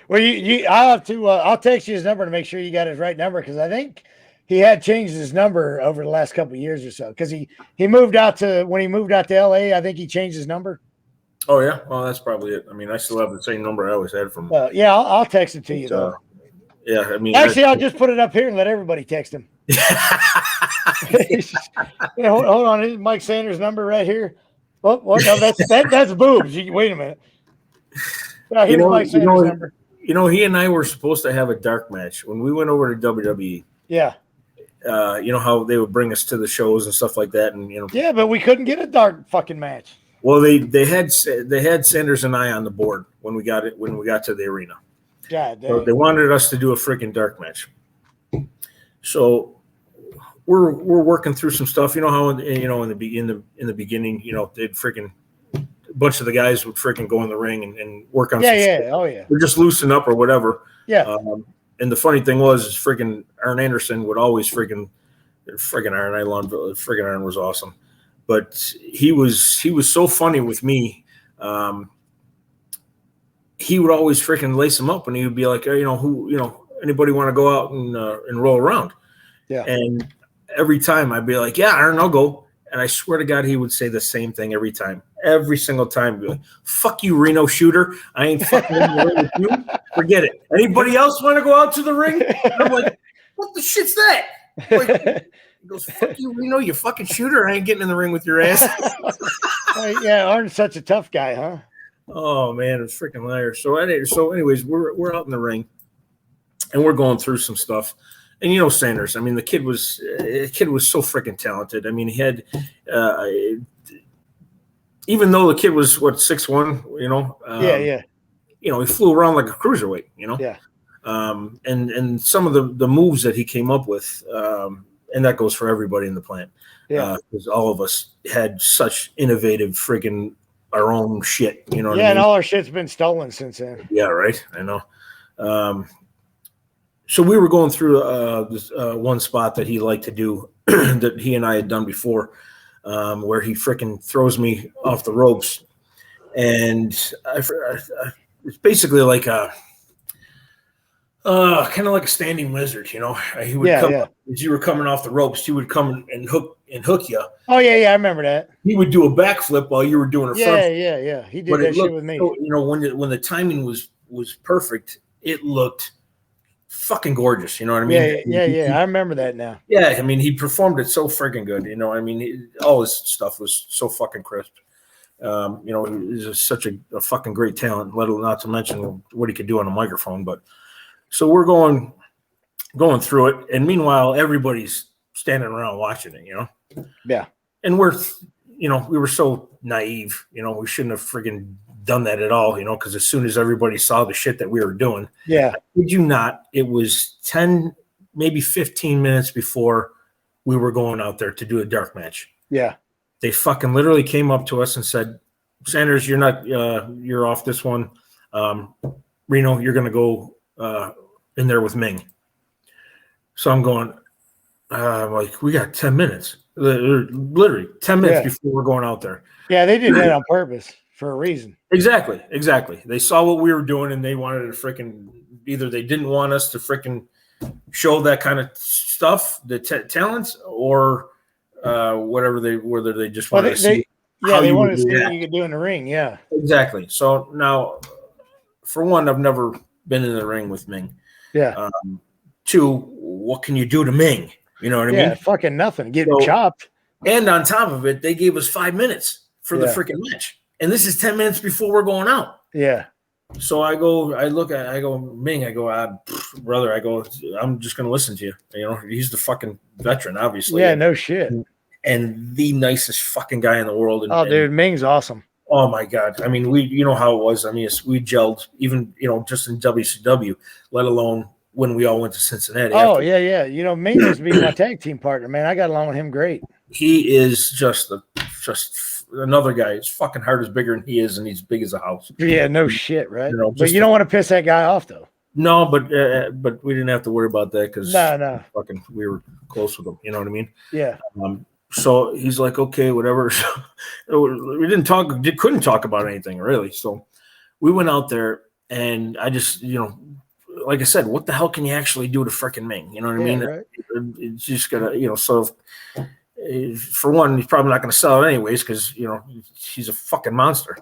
Well, I'll have to. I'll text you his number to make sure you got his right number because I think he had changed his number over the last couple of years or so. Because he moved out to when he moved out to LA, I think he changed his number. Oh yeah, well that's probably it. I mean, I still have the same number I always had from him. Yeah, I'll text it to you though. Yeah, I mean, actually, I'll just put it up here and let everybody text him. Yeah, hold on, this is Mike Sanders' number right here. Oh, no, that's boobs. Wait a minute. Here's Mike Sanders' number. He and I were supposed to have a dark match when we went over to WWE. Yeah. You know how they would bring us to the shows and stuff like that, and Yeah, but we couldn't get a dark fucking match. Well, they had Sanders and I on the board when we got to the arena. God damn. So they wanted us to do a freaking dark match. So we're working through some stuff. You know how in the beginning, they'd freaking a bunch of the guys would freaking go in the ring and work on. Yeah. Oh yeah. We're just loosen up or whatever. Yeah. And the funny thing was, is freaking Arn Anderson would always freaking Arn. I loved freaking Arn was awesome. But he was so funny with me. He would always freaking lace him up, and he would be like, anybody want to go out and roll around? Yeah. And every time I'd be like, yeah, Aaron, I'll go. And I swear to God, he would say the same thing every time. Every single time, he'd be like, fuck you, Reno shooter. I ain't fucking in the ring with you. Forget it. Anybody else want to go out to the ring? And I'm like, what the shit's that? He goes, fuck you, Reno, you fucking shooter. I ain't getting in the ring with your ass. Yeah, Arn's such a tough guy, huh? Oh, man, it's freaking liar. So anyways, we're out in the ring, and we're going through some stuff. And Sanders, I mean, the kid was so freaking talented. I mean, he had even though the kid was 6'1", yeah. He flew around like a cruiserweight, Yeah. And some of the moves that he came up with, and that goes for everybody in the plant. Yeah. Because all of us had such innovative freaking our own shit, what I mean? And all our shit's been stolen since then. Yeah, right. I know. So we were going through this one spot that he liked to do that he and I had done before, where he freaking throws me off the ropes, and it's basically like a kind of like a standing lizard, He would come up, as you were coming off the ropes, he would come and hook you. Oh yeah, I remember that. He would do a backflip while you were doing a front. Yeah. He did that shit with me. When the timing was perfect, it looked fucking gorgeous. You know what I mean? Yeah. I remember that now. Yeah, I mean, he performed it so freaking good. I mean, all his stuff was so fucking crisp. He's such a fucking great talent. Not to mention what he could do on a microphone. But so we're going going through it, and meanwhile, everybody's standing around watching it, Yeah. And we were so naive, we shouldn't have friggin' done that at all, because as soon as everybody saw the shit that we were doing, yeah, did you not? It was 10, maybe 15 minutes before we were going out there to do a dark match. Yeah. They fucking literally came up to us and said, Sanders, you're off this one. Reno, you're going to go in there with Ming. So I'm going, like, we got 10 minutes. Literally 10 minutes before we're going out there. Yeah, they did that on purpose for a reason. Exactly. They saw what we were doing, and they wanted to freaking either they didn't want us to freaking show that kind of stuff, the talents, or whether they just wanted to see. Yeah, they wanted to see what you could do in the ring. Yeah, exactly. So now, for one, I've never been in the ring with Ming. Yeah. Two, what can you do to Ming? You know what I mean? Yeah, fucking nothing. Get chopped. And on top of it, they gave us 5 minutes for the freaking match. And this is 10 minutes before we're going out. Yeah. So I go, Ming, brother, I'm just going to listen to you. He's the fucking veteran, obviously. Yeah, no shit. And the nicest fucking guy in the world. Dude, Ming's awesome. Oh my God. I mean, how it was. I mean, we gelled even, just in WCW, let alone when we all went to Cincinnati. Oh, yeah. Ming used to be my tag team partner, man. I got along with him great. He is just another guy. His fucking heart is bigger than he is, and he's big as a house. Yeah, no shit, right? But you don't want to piss that guy off, though. No, but we didn't have to worry about that because no, fucking we were close with him. You know what I mean? Yeah. So he's like, okay, whatever. We couldn't talk about anything really. So we went out there, and I just, like I said, what the hell can you actually do to freaking Ming? You know what I mean? Right. It's just gonna, so for one, he's probably not going to sell it anyways because he's a fucking monster.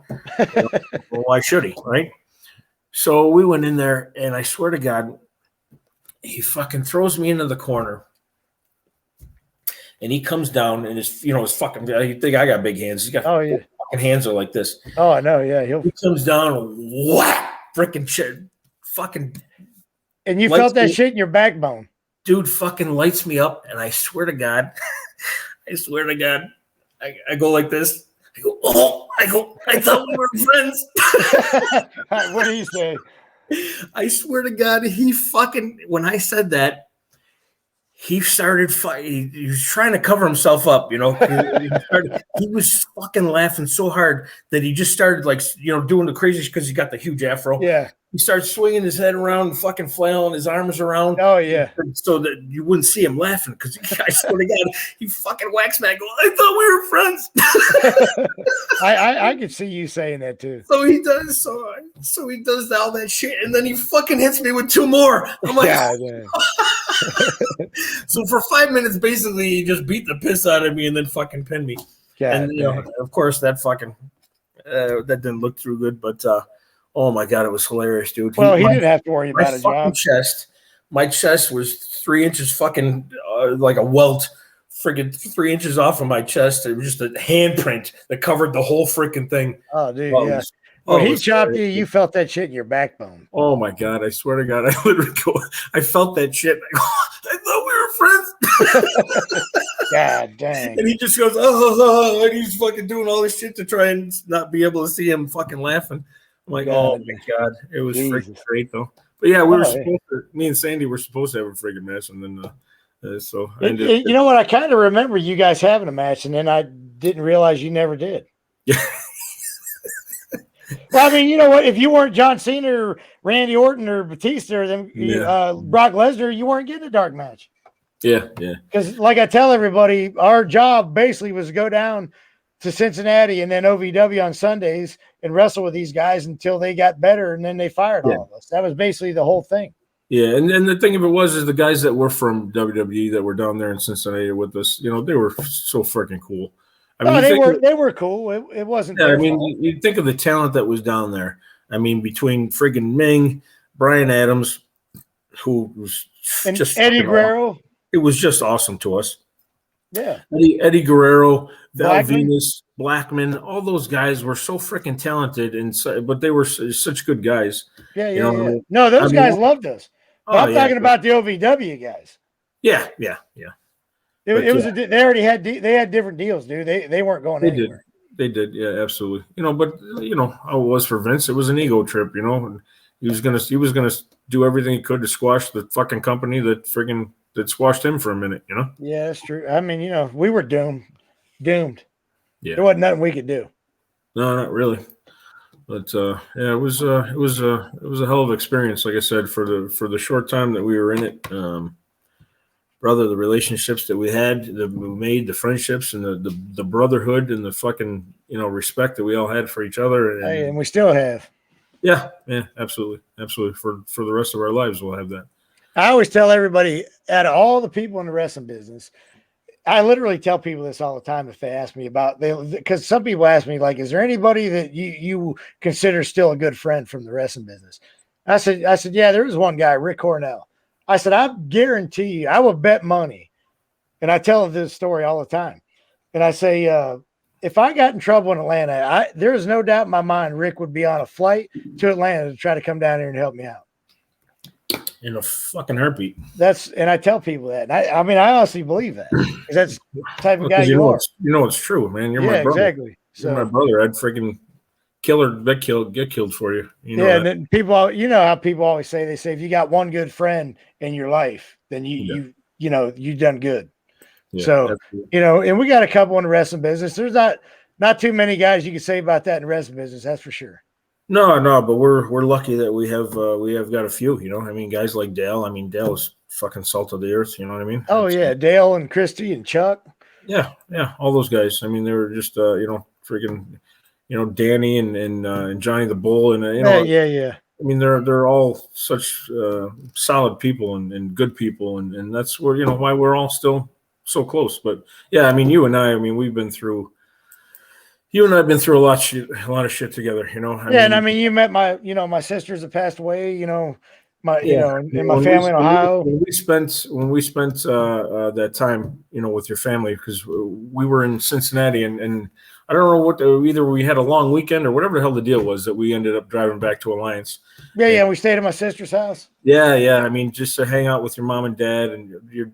Well, why should he, right? So we went in there, and I swear to God, he fucking throws me into the corner, and he comes down, and his fucking. You think I got big hands? He's got fucking hands are like this. Oh, I know. Yeah, he comes down, whack, freaking shit, fucking. And you felt that shit in your backbone. Dude fucking lights me up, and I swear to God, I go like this. I thought we were friends. What do you say? I swear to God, when I said that, he started fighting. He was trying to cover himself up, He was fucking laughing so hard that he just started doing the craziest because he got the huge afro. Yeah. He starts swinging his head around and fucking flailing his arms around. Oh, yeah. So that you wouldn't see him laughing because I swear to God, he fucking whacks me. I go, I thought we were friends. I could see you saying that too. So he does. So he does all that shit, and then he fucking hits me with 2 more. I'm like, so for 5 minutes, basically, he just beat the piss out of me and then fucking pinned me. And of course, that fucking that didn't look too good, but. Oh my God, it was hilarious, dude. Well, he didn't have to worry about his job. My chest was 3 inches fucking like a welt, freaking 3 inches off of my chest. It was just a handprint that covered the whole freaking thing. Oh, dude, yeah. When he chopped you, you felt that shit in your backbone. Oh my God, I swear to God, I felt that shit. I thought we were friends. God dang. And he just goes, oh, and he's fucking doing all this shit to try and not be able to see him fucking laughing. I'm like, oh my God, it was freaking great though. But yeah, me and Sandy were supposed to have a freaking match, and then so you know what? I kind of remember you guys having a match, and then I didn't realize you never did. Yeah. Well, I mean, you know what? If you weren't John Cena or Randy Orton or Batista or them, Brock Lesnar, you weren't getting a dark match. Yeah. Because like I tell everybody, our job basically was to go down to Cincinnati and then OVW on Sundays and wrestle with these guys until they got better, and then they fired all of us. That was basically the whole thing. Yeah, and the thing of it was the guys that were from WWE that were down there in Cincinnati with us, they were so freaking cool. I mean, they were cool. It wasn't. Yeah, I mean, you think of the talent that was down there. I mean, between friggin' Ming, Brian Adams, who was and just Eddie Guerrero. Awesome. It was just awesome to us. Yeah, Eddie Guerrero, Val Venus, Blackman, all those guys were so freaking talented, but they were such good guys. Yeah. No, those guys loved us. But I'm talking about the OVW guys. Yeah. It was they already had different deals, dude. They weren't going anywhere. They did, yeah, absolutely. But how it was for Vince. It was an ego trip, and he was gonna do everything he could to squash the fucking company that squashed him for a minute, Yeah, that's true. I mean, we were doomed. Yeah, there wasn't nothing we could do. No, not really. But yeah, it was a hell of an experience. Like I said, for the short time that we were in it, brother, the relationships that we had, that we made, the friendships, and the brotherhood, and the fucking respect that we all had for each other, and we still have. Yeah, absolutely. For the rest of our lives, we'll have that. I always tell everybody, out of all the people in the wrestling business, I literally tell people this all the time if they ask me about, because some people ask me, like, is there anybody that you consider still a good friend from the wrestling business? I said, yeah, there was one guy, Rick Cornell. I said, I guarantee you, I will bet money. And I tell this story all the time. And I say, if I got in trouble in Atlanta, there is no doubt in my mind Rick would be on a flight to Atlanta to try to come down here and help me out. In a fucking heartbeat. And I tell people that. I mean, I honestly believe that, because that's the type of guy you are. It's true, man. You're my brother. Exactly. You're my brother. I'd freaking get killed for you. And then people, how people always say, they say, if you got one good friend in your life, then you've done good. Yeah, so, absolutely. And we got a couple in the wrestling business. There's not too many guys you can say about that in the wrestling business. That's for sure. No, but we're lucky that we have got a few. I mean, guys like Dale. I mean, Dale's fucking salt of the earth. You know what I mean? Oh yeah, Dale and Christy and Chuck. Yeah, all those guys. I mean, they were just freaking Danny and Johnny the Bull and yeah. I mean, they're all such solid people and good people, and that's where why we're all still so close. But yeah, I mean, you and I we've been through. You and I have been through a lot of shit together, and I mean, you met my sisters that passed away, my family in Ohio. When we spent that time, with your family, because we were in Cincinnati, and I don't know what either we had a long weekend or whatever the hell the deal was that we ended up driving back to Alliance. Yeah, we stayed at my sister's house. Yeah. I mean, just to hang out with your mom and dad and your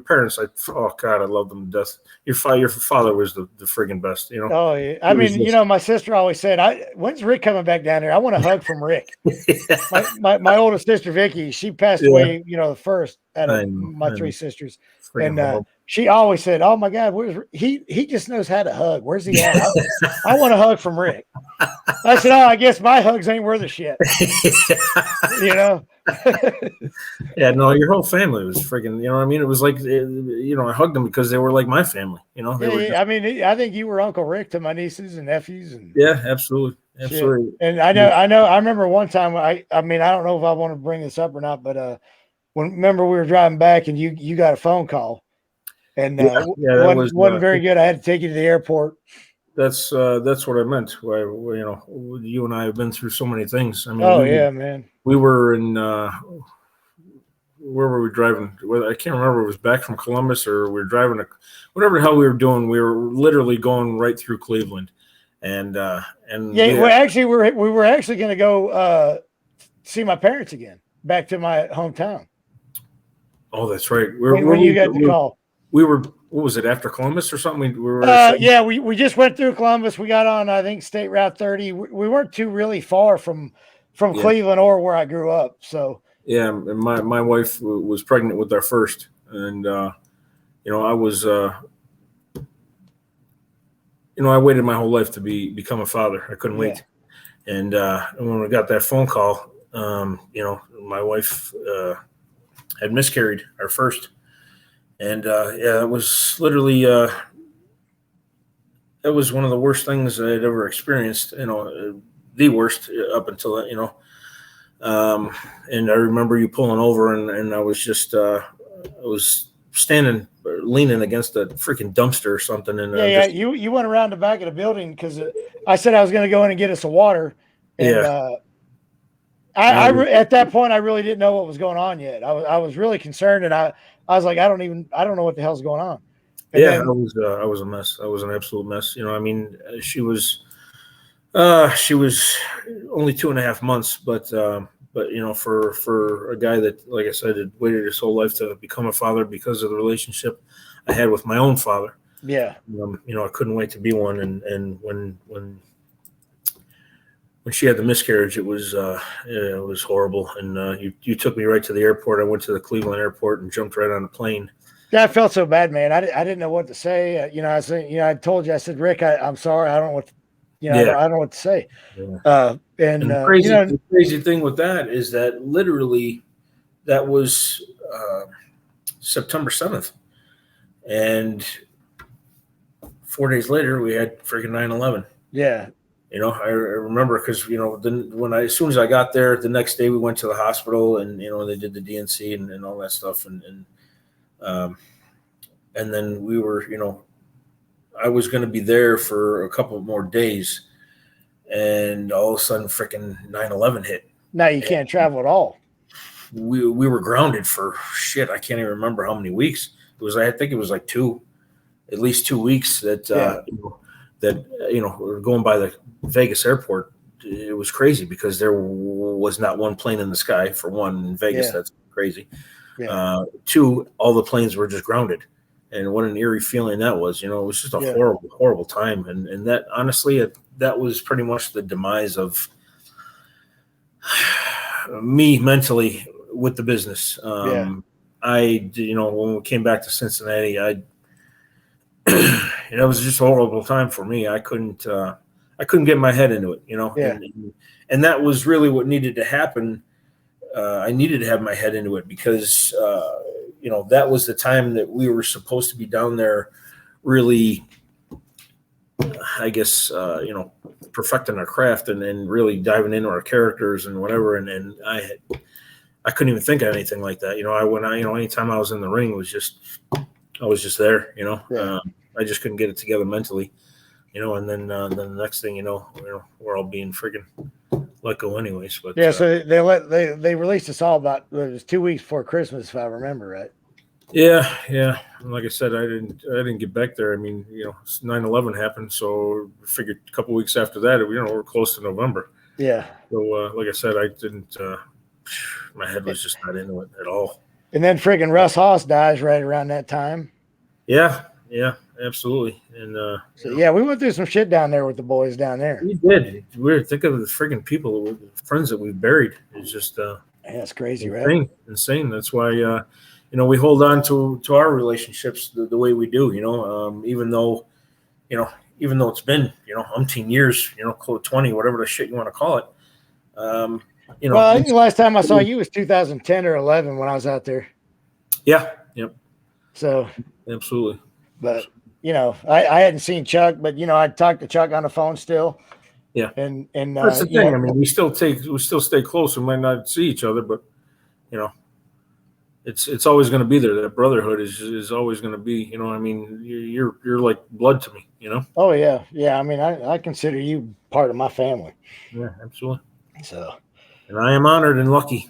parents. Oh God, I love them to death. Your father was the friggin' best. Oh yeah. I mean, my sister always said, when's Rick coming back down here? I want a hug from Rick. my oldest sister Vicky, she passed away, the first out of my three sisters, and she always said, "Oh my God, where's he? He just knows how to hug. Where's he at? I want a hug from Rick." I said, "Oh, I guess my hugs ain't worth a shit." Yeah, no, your whole family was freaking. I mean, it was like, I hugged them because they were like my family. I mean, I think you were Uncle Rick to my nieces and nephews, and yeah, absolutely. And I remember one time. I mean, I don't know if I want to bring this up or not, but remember we were driving back and you got a phone call. And wasn't very good. I had to take you to the airport. That's what I meant. You and I have been through so many things. I mean, man. We were in where were we driving? I can't remember. It was back from Columbus, or we were driving whatever the hell we were doing. We were literally going right through Cleveland, and we were actually going to go see my parents again, back to my hometown. Oh, that's right. When you got the call. We were, what was it, after Columbus or something? We just went through Columbus. We got on, I think, State Route 30. We weren't too really far from Cleveland or where I grew up. So yeah, and my wife was pregnant with our first, and I was I waited my whole life to become a father. I couldn't wait, and when we got that phone call, my wife had miscarried our first. And it was literally that was one of the worst things I had ever experienced. The worst up until that. And I remember you pulling over, and I was just I was leaning against a freaking dumpster or something. And you went around the back of the building because I said I was going to go in and get us some water. And, at that point I really didn't know what was going on yet. I was really concerned, and I was like, I don't know what the hell's going on. And I was a mess. I was an absolute mess. I mean, she was only 2.5 months, but But for a guy that, like I said, had waited his whole life to become a father because of the relationship I had with my own father. Yeah. I couldn't wait to be one. And when she had the miscarriage, it was horrible. And you took me right to the airport. I went to the Cleveland airport and jumped right on a plane. Yeah, I felt so bad, man. I didn't know what to say. I said, I told you, I said, Rick, I'm sorry. I don't know what, I don't know what to say. Yeah. And the crazy thing with that is that literally that was September 7th. And 4 days later, we had freaking 9/11. Yeah. I remember because, then as soon as I got there, the next day we went to the hospital and, they did the DNC and all that stuff. And then we were, I was going to be there for a couple more days. And all of a sudden, freaking 9/11 hit. Now you can't travel at all. We were grounded for shit. I can't even remember how many weeks. I think it was like at least 2 weeks that, going by the Vegas airport, it was crazy because there was not one plane in the sky. For one, in Vegas, that's crazy. Yeah. Two, all the planes were just grounded. And what an eerie feeling that was. It was just a horrible, horrible time. And that, honestly, that was pretty much the demise of me mentally with the business. When we came back to Cincinnati, it was just a horrible time for me. I couldn't get my head into it, and that was really what needed to happen. I needed to have my head into it because, that was the time that we were supposed to be down there really, I guess, perfecting our craft and really diving into our characters and whatever. And I couldn't even think of anything like that. Anytime I was in the ring, I was just there, I just couldn't get it together mentally, and then the next thing, we're all being friggin' let go anyways. But so they released us all about, it was 2 weeks before Christmas, if I remember right. Yeah. And like I said, I didn't get back there. I mean, 9/11 happened, so I figured a couple weeks after that, we're close to November. Yeah. So like I said, I didn't. My head was just not into it at all. And then friggin' Russ Haas dies right around that time. Yeah, absolutely. And we went through some shit down there with the boys down there. We did. We think of the friggin' people, friends that we've buried. It's just it's crazy, insane, right? Insane. That's why we hold on to our relationships the way we do. Even though it's been umpteen years, close 20, whatever the shit you want to call it. Well, I think the last time I saw you was 2010 or 11 when I was out there. Yeah. Yep. So absolutely. But I hadn't seen Chuck, but I talked to Chuck on the phone still. Yeah. And that's the thing. I mean, we still stay close. We might not see each other, but it's always going to be there. That brotherhood is always going to be. I mean, you're like blood to me. Oh yeah. I mean, I consider you part of my family. Yeah, absolutely. So. And I am honored and lucky.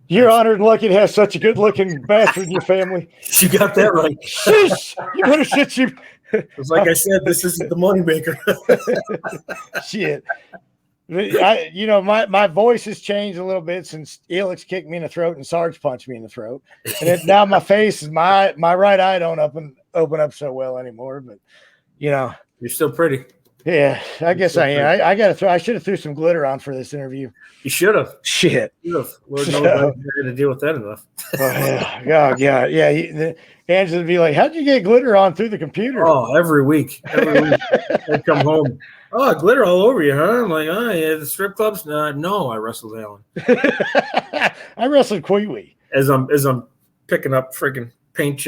You're honored and lucky to have such a good-looking bastard in your family. You got that right. Sheesh, you better shit you. It's like I said, this isn't the moneymaker. Shit. My voice has changed a little bit since Elix kicked me in the throat and Sarge punched me in the throat. And now my face is my right eye don't open up so well anymore. But you're still pretty. Yeah, I guess I am. I should have threw some glitter on for this interview. You should have. Shit. Lord knows I had to deal with that enough. Yeah. Angela would be like, "How'd you get glitter on through the computer?" Oh, every week. I'd come home. Oh, glitter all over you, huh? I'm like, yeah, the strip clubs? No, I wrestled Allan. I wrestled KweeWee. As I'm picking up freaking pink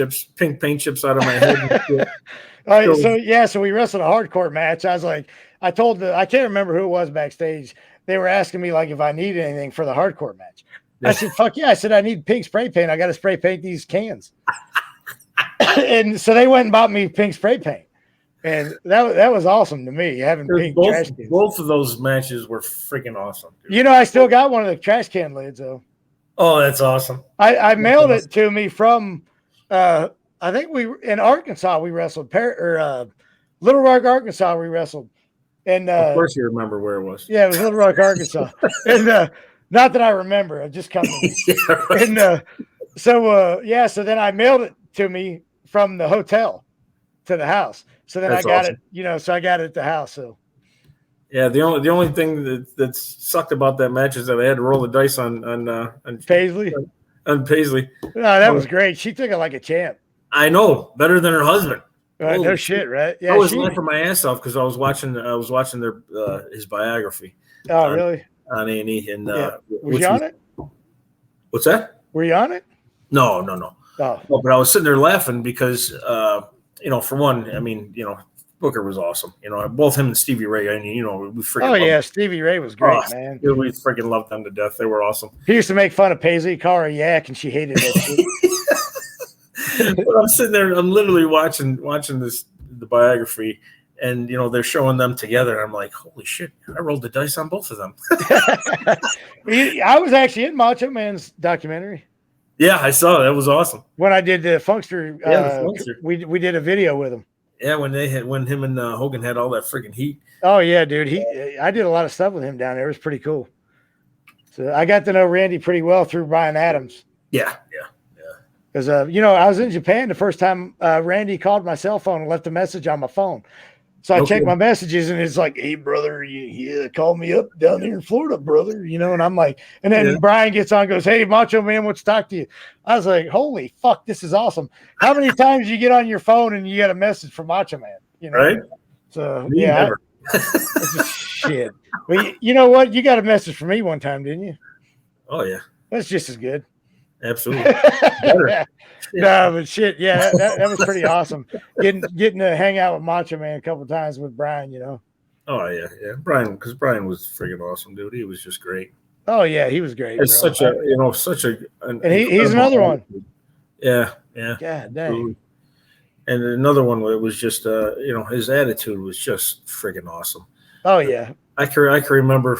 paint chips out of my head. So we wrestled a hardcore match. I was like, I can't remember who it was backstage. They were asking me like if I needed anything for the hardcore match. I said, fuck yeah. I said, I need pink spray paint. I got to spray paint these cans. And so they went and bought me pink spray paint. And that was awesome to me, having pink trash cans. Both of those matches were freaking awesome. Dude. I still got one of the trash can lids, though. Oh, that's awesome. I mailed it to me from I think in Arkansas we wrestled, Little Rock, Arkansas we wrestled. And of course you remember where it was. Yeah, it was Little Rock, Arkansas. And Not that I remember. It just come to me. Yeah, right. And so then I mailed it to me from the hotel to the house. So then That's I got awesome. it, so I got it at the house. So Yeah, the only thing that sucked about that match is that I had to roll the dice on Paisley. on Paisley. No, that was great. She took it like a champ. I know, better than her husband. No shit, right? Yeah, I was laughing my ass off because I was watching their his biography. Oh, really? On A&E, and was you on it? What's that? Were you on it? No. Oh, Well, but I was sitting there laughing because for one, I mean, Booker was awesome. Both him and Stevie Ray. I mean, we freaking. Oh yeah, Stevie Ray was great, man. We freaking loved them to death. They were awesome. He used to make fun of Paisley, call her a yak, and she hated that shit. But I'm sitting there. I'm literally watching the biography, and they're showing them together. I'm like, holy shit! I rolled the dice on both of them. I was actually in Macho Man's documentary. Yeah, I saw it. That was awesome. When I did the Funkster, the Funkster. we did a video with him. Yeah, when him and Hogan had all that freaking heat. Oh yeah, dude. I did a lot of stuff with him down there. It was pretty cool. So I got to know Randy pretty well through Brian Adams. Yeah. Because I was in Japan the first time Randy called my cell phone and left a message on my phone. So I checked my messages and it's like, hey, brother, call me up down there in Florida, brother. And I'm like, and then Brian gets on and goes, hey, Macho Man, wants to talk to you. I was like, holy fuck, this is awesome. How many times you get on your phone and you get a message from Macho Man? Right? So, it's just shit. But you know what? You got a message from me one time, didn't you? Oh, yeah. That's just as good. Absolutely. Better. No, but shit, yeah, that was pretty awesome. Getting to hang out with Macho Man a couple times with Brian, Oh yeah. Brian was freaking awesome, dude. He was just great. Oh yeah, he was great. It's bro. and he's another one. Yeah. God dang. And another one where it was just his attitude was just freaking awesome. Oh yeah. I can remember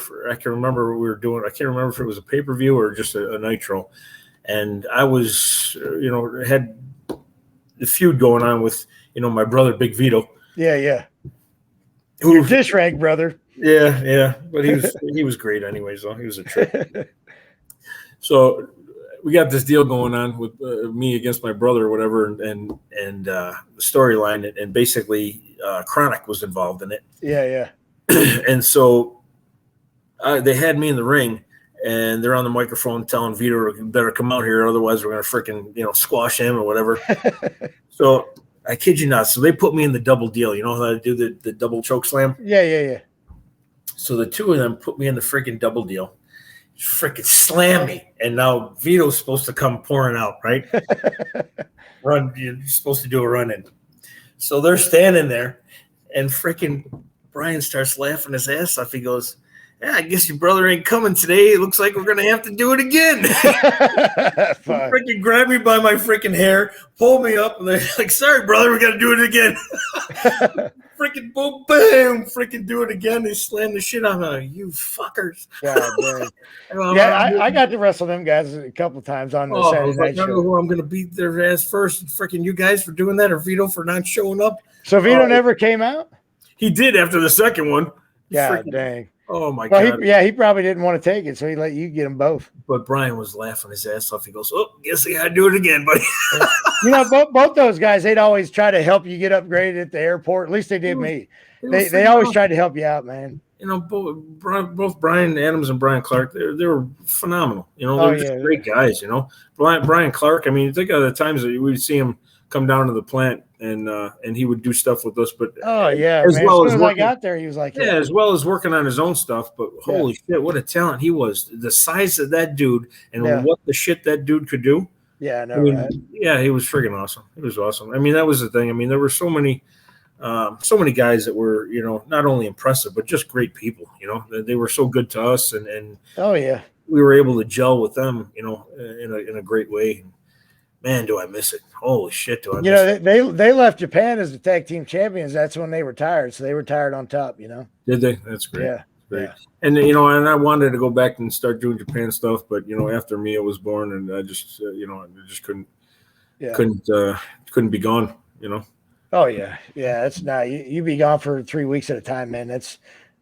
we were doing. I can't remember if it was a pay-per-view or just a Nitro. And I was, had the feud going on with, my brother, Big Vito. Yeah. Your dish rag brother. Yeah. But he was great anyways, though. He was a trip. So we got this deal going on with me against my brother or whatever, and the storyline, and basically Chronic was involved in it. Yeah. And so they had me in the ring. And they're on the microphone telling Vito, you better come out here, otherwise we're going to freaking, squash him or whatever. So I kid you not. So they put me in the double deal. You know how they do the double choke slam? Yeah. So the two of them put me in the freaking double deal. Freaking slam me. And now Vito's supposed to come pouring out, right? You're supposed to do a run in. So they're standing there, and freaking Brian starts laughing his ass off. He goes, yeah, I guess your brother ain't coming today. It looks like we're going to have to do it again. Freaking grab me by my freaking hair, pull me up, and they're like, sorry, brother, we got to do it again. Freaking boom, bam, freaking do it again. They slam the shit out of me. You fuckers. I got to wrestle them guys a couple of times on the Saturday night show. I don't know who I'm going to beat their ass first. Freaking you guys for doing that, or Vito for not showing up. So Vito never came out? He did after the second one. Yeah, dang. Oh my God! He probably didn't want to take it, so he let you get them both. But Brian was laughing his ass off. He goes, "Oh, guess I got to do it again, buddy." Both those guys, they'd always try to help you get upgraded at the airport. At least they did me. They always tried to help you out, man. Both Brian Adams and Brian Clark, they were phenomenal. They're just great guys. Brian Clark. I mean, think of the times that we'd see him come down to the plant and he would do stuff with us. But as soon as I got there, he was like, as well as working on his own stuff. But holy shit, what a talent he was! The size of that dude and what the shit that dude could do. Yeah, I know. Right? Yeah, he was friggin' awesome. He was awesome. I mean, that was the thing. I mean, there were so many guys that were not only impressive but just great people. They were so good to us, and we were able to gel with them. In a great way. Man, do I miss it. Holy shit, do I miss it. They left Japan as the tag team champions. That's when they retired. So they retired on top, Did they? That's great. Yeah. Great. Yeah. And, and I wanted to go back and start doing Japan stuff. But, after Mia was born and I just, I just couldn't be gone, Oh, yeah. Yeah, that's not – you be gone for 3 weeks at a time, man.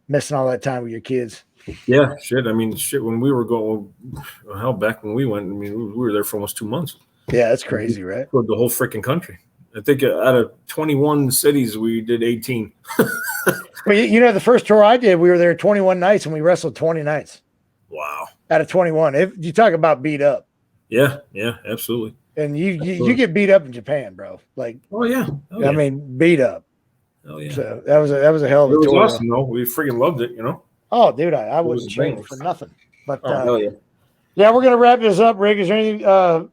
missing all that time with your kids. Yeah, shit. I mean, shit. When we were going, hell, back when we went, I mean, we were there for almost 2 months. Yeah, that's crazy, right? For the whole freaking country. I think out of 21 cities, we did 18. Well, you know, the first tour I did, we were there 21 nights and we wrestled 20 nights. Wow. Out of 21. If you talk about beat up. Yeah, absolutely. And you get beat up in Japan, bro. Like, oh yeah. I mean, beat up. Oh yeah. So that was a hell of a tour. It was tour. awesome, though. We freaking loved it, you know. Oh, dude, I wouldn't change it for nothing. But hell yeah. Yeah, we're gonna wrap this up, Rick. Is there anything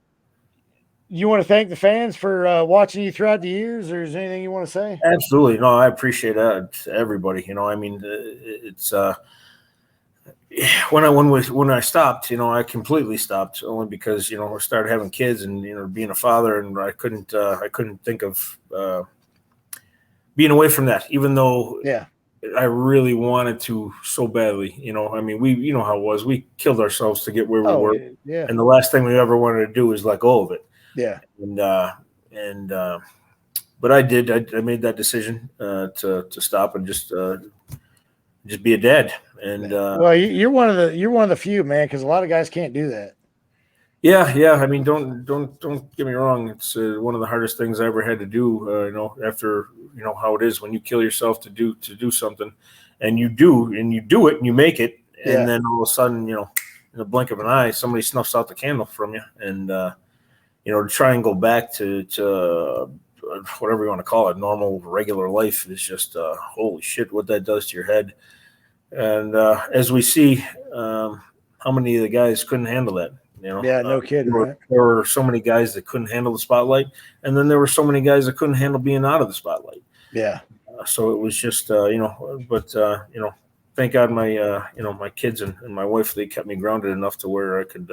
you want to thank the fans for watching you throughout the years, or is there anything you want to say? Absolutely. No, I appreciate that. Everybody, you know, I mean, it's when I stopped, you know, I completely stopped only because, you know, I started having kids and, you know, being a father, and I couldn't think of being away from that, even though I really wanted to so badly, you know. I mean, you know how it was. We killed ourselves to get where we were. Yeah. And the last thing we ever wanted to do is let go of it. Yeah. But I did. I made that decision to stop and just be a dad. And well, you're one of the few, man, because a lot of guys can't do that. Yeah. I mean, don't get me wrong. It's one of the hardest things I ever had to do. You know, after, you know how it is when you kill yourself to do something, and you do it and you make it, and then all of a sudden, you know, in the blink of an eye, somebody snuffs out the candle from you, and you know, to try and go back to whatever you want to call it, normal, regular life is just holy shit what that does to your head. And as we see, how many of the guys couldn't handle that? You know, yeah, no kidding. There were so many guys that couldn't handle the spotlight, and then there were so many guys that couldn't handle being out of the spotlight. Yeah. So it was just, you know, but you know, thank God my, you know, my kids and my wife, they kept me grounded enough to where I could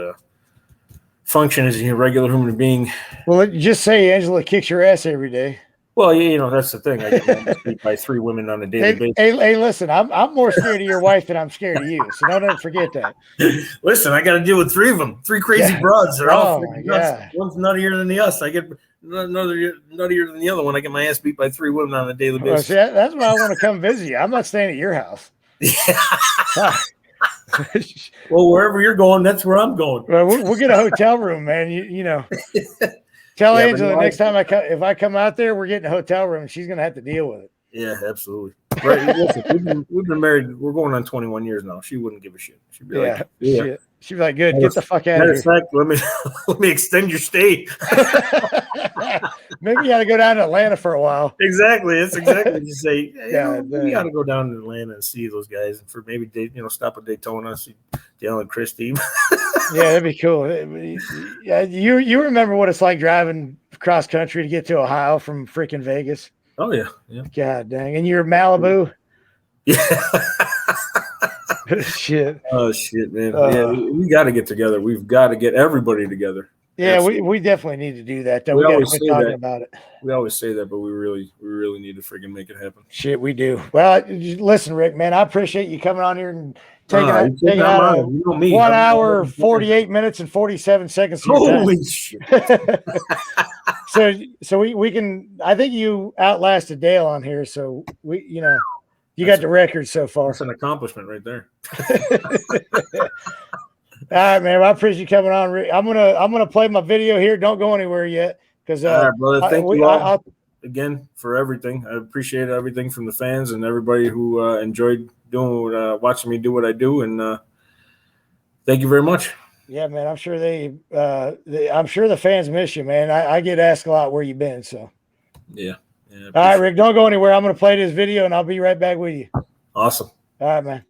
function as a regular human being. Well, just say Angela kicks your ass every day. Well, yeah, you know, that's the thing. I get beat by 3 women on a daily basis. Hey, listen, I'm more scared of your wife than I'm scared of you. So don't ever forget that. Listen, I got to deal with 3 of them. 3 crazy broads. They're all nuts. One's nuttier than the us. I get nuttier than the other one. I get my ass beat by 3 women on a daily basis. Well, see, that's why I want to come visit you. I'm not staying at your house. Well, wherever you're going, that's where I'm going. Well, we'll get a hotel room, man. You know. Tell Angela next time if I come out there, we're getting a hotel room. She's gonna have to deal with it. Yeah, absolutely. Right. Listen, we've been married. We're going on 21 years now. She wouldn't give a shit. She'd be like, shit. She'd be like, good, get the fuck out of here. Fact, let me extend your stay. Maybe you got to go down to Atlanta for a while. Exactly. That's exactly what you say. We got to go down to Atlanta and see those guys, and for maybe stop at Daytona, see Dale and Christy. Yeah, that'd be cool. Yeah, you remember what it's like driving cross country to get to Ohio from freaking Vegas? Oh yeah. God dang! And you're Malibu. Yeah. Shit. Oh shit, man. Yeah, we got to get together. We've got to get everybody together. Yeah, we definitely need to do that. Though. We got to quit talking about it. We always say that, but we really need to freaking make it happen. Shit, we do. Well, listen, Rick, man, I appreciate you coming on here and taking out 1 hour, 48 minutes, and 47 seconds. Holy shit! So we can. I think you outlasted Dale on here. So you got the record so far. That's an accomplishment right there. All right, man. Well, I appreciate you coming on. Rick. I'm gonna play my video here. Don't go anywhere yet, because all right, brother. Thank you all again for everything. I appreciate everything from the fans and everybody who enjoyed watching me do what I do, and thank you very much. Yeah, man. I'm sure I'm sure the fans miss you, man. I get asked a lot where you been. So yeah. All right, Rick. Don't go anywhere. I'm gonna play this video, and I'll be right back with you. Awesome. All right, man.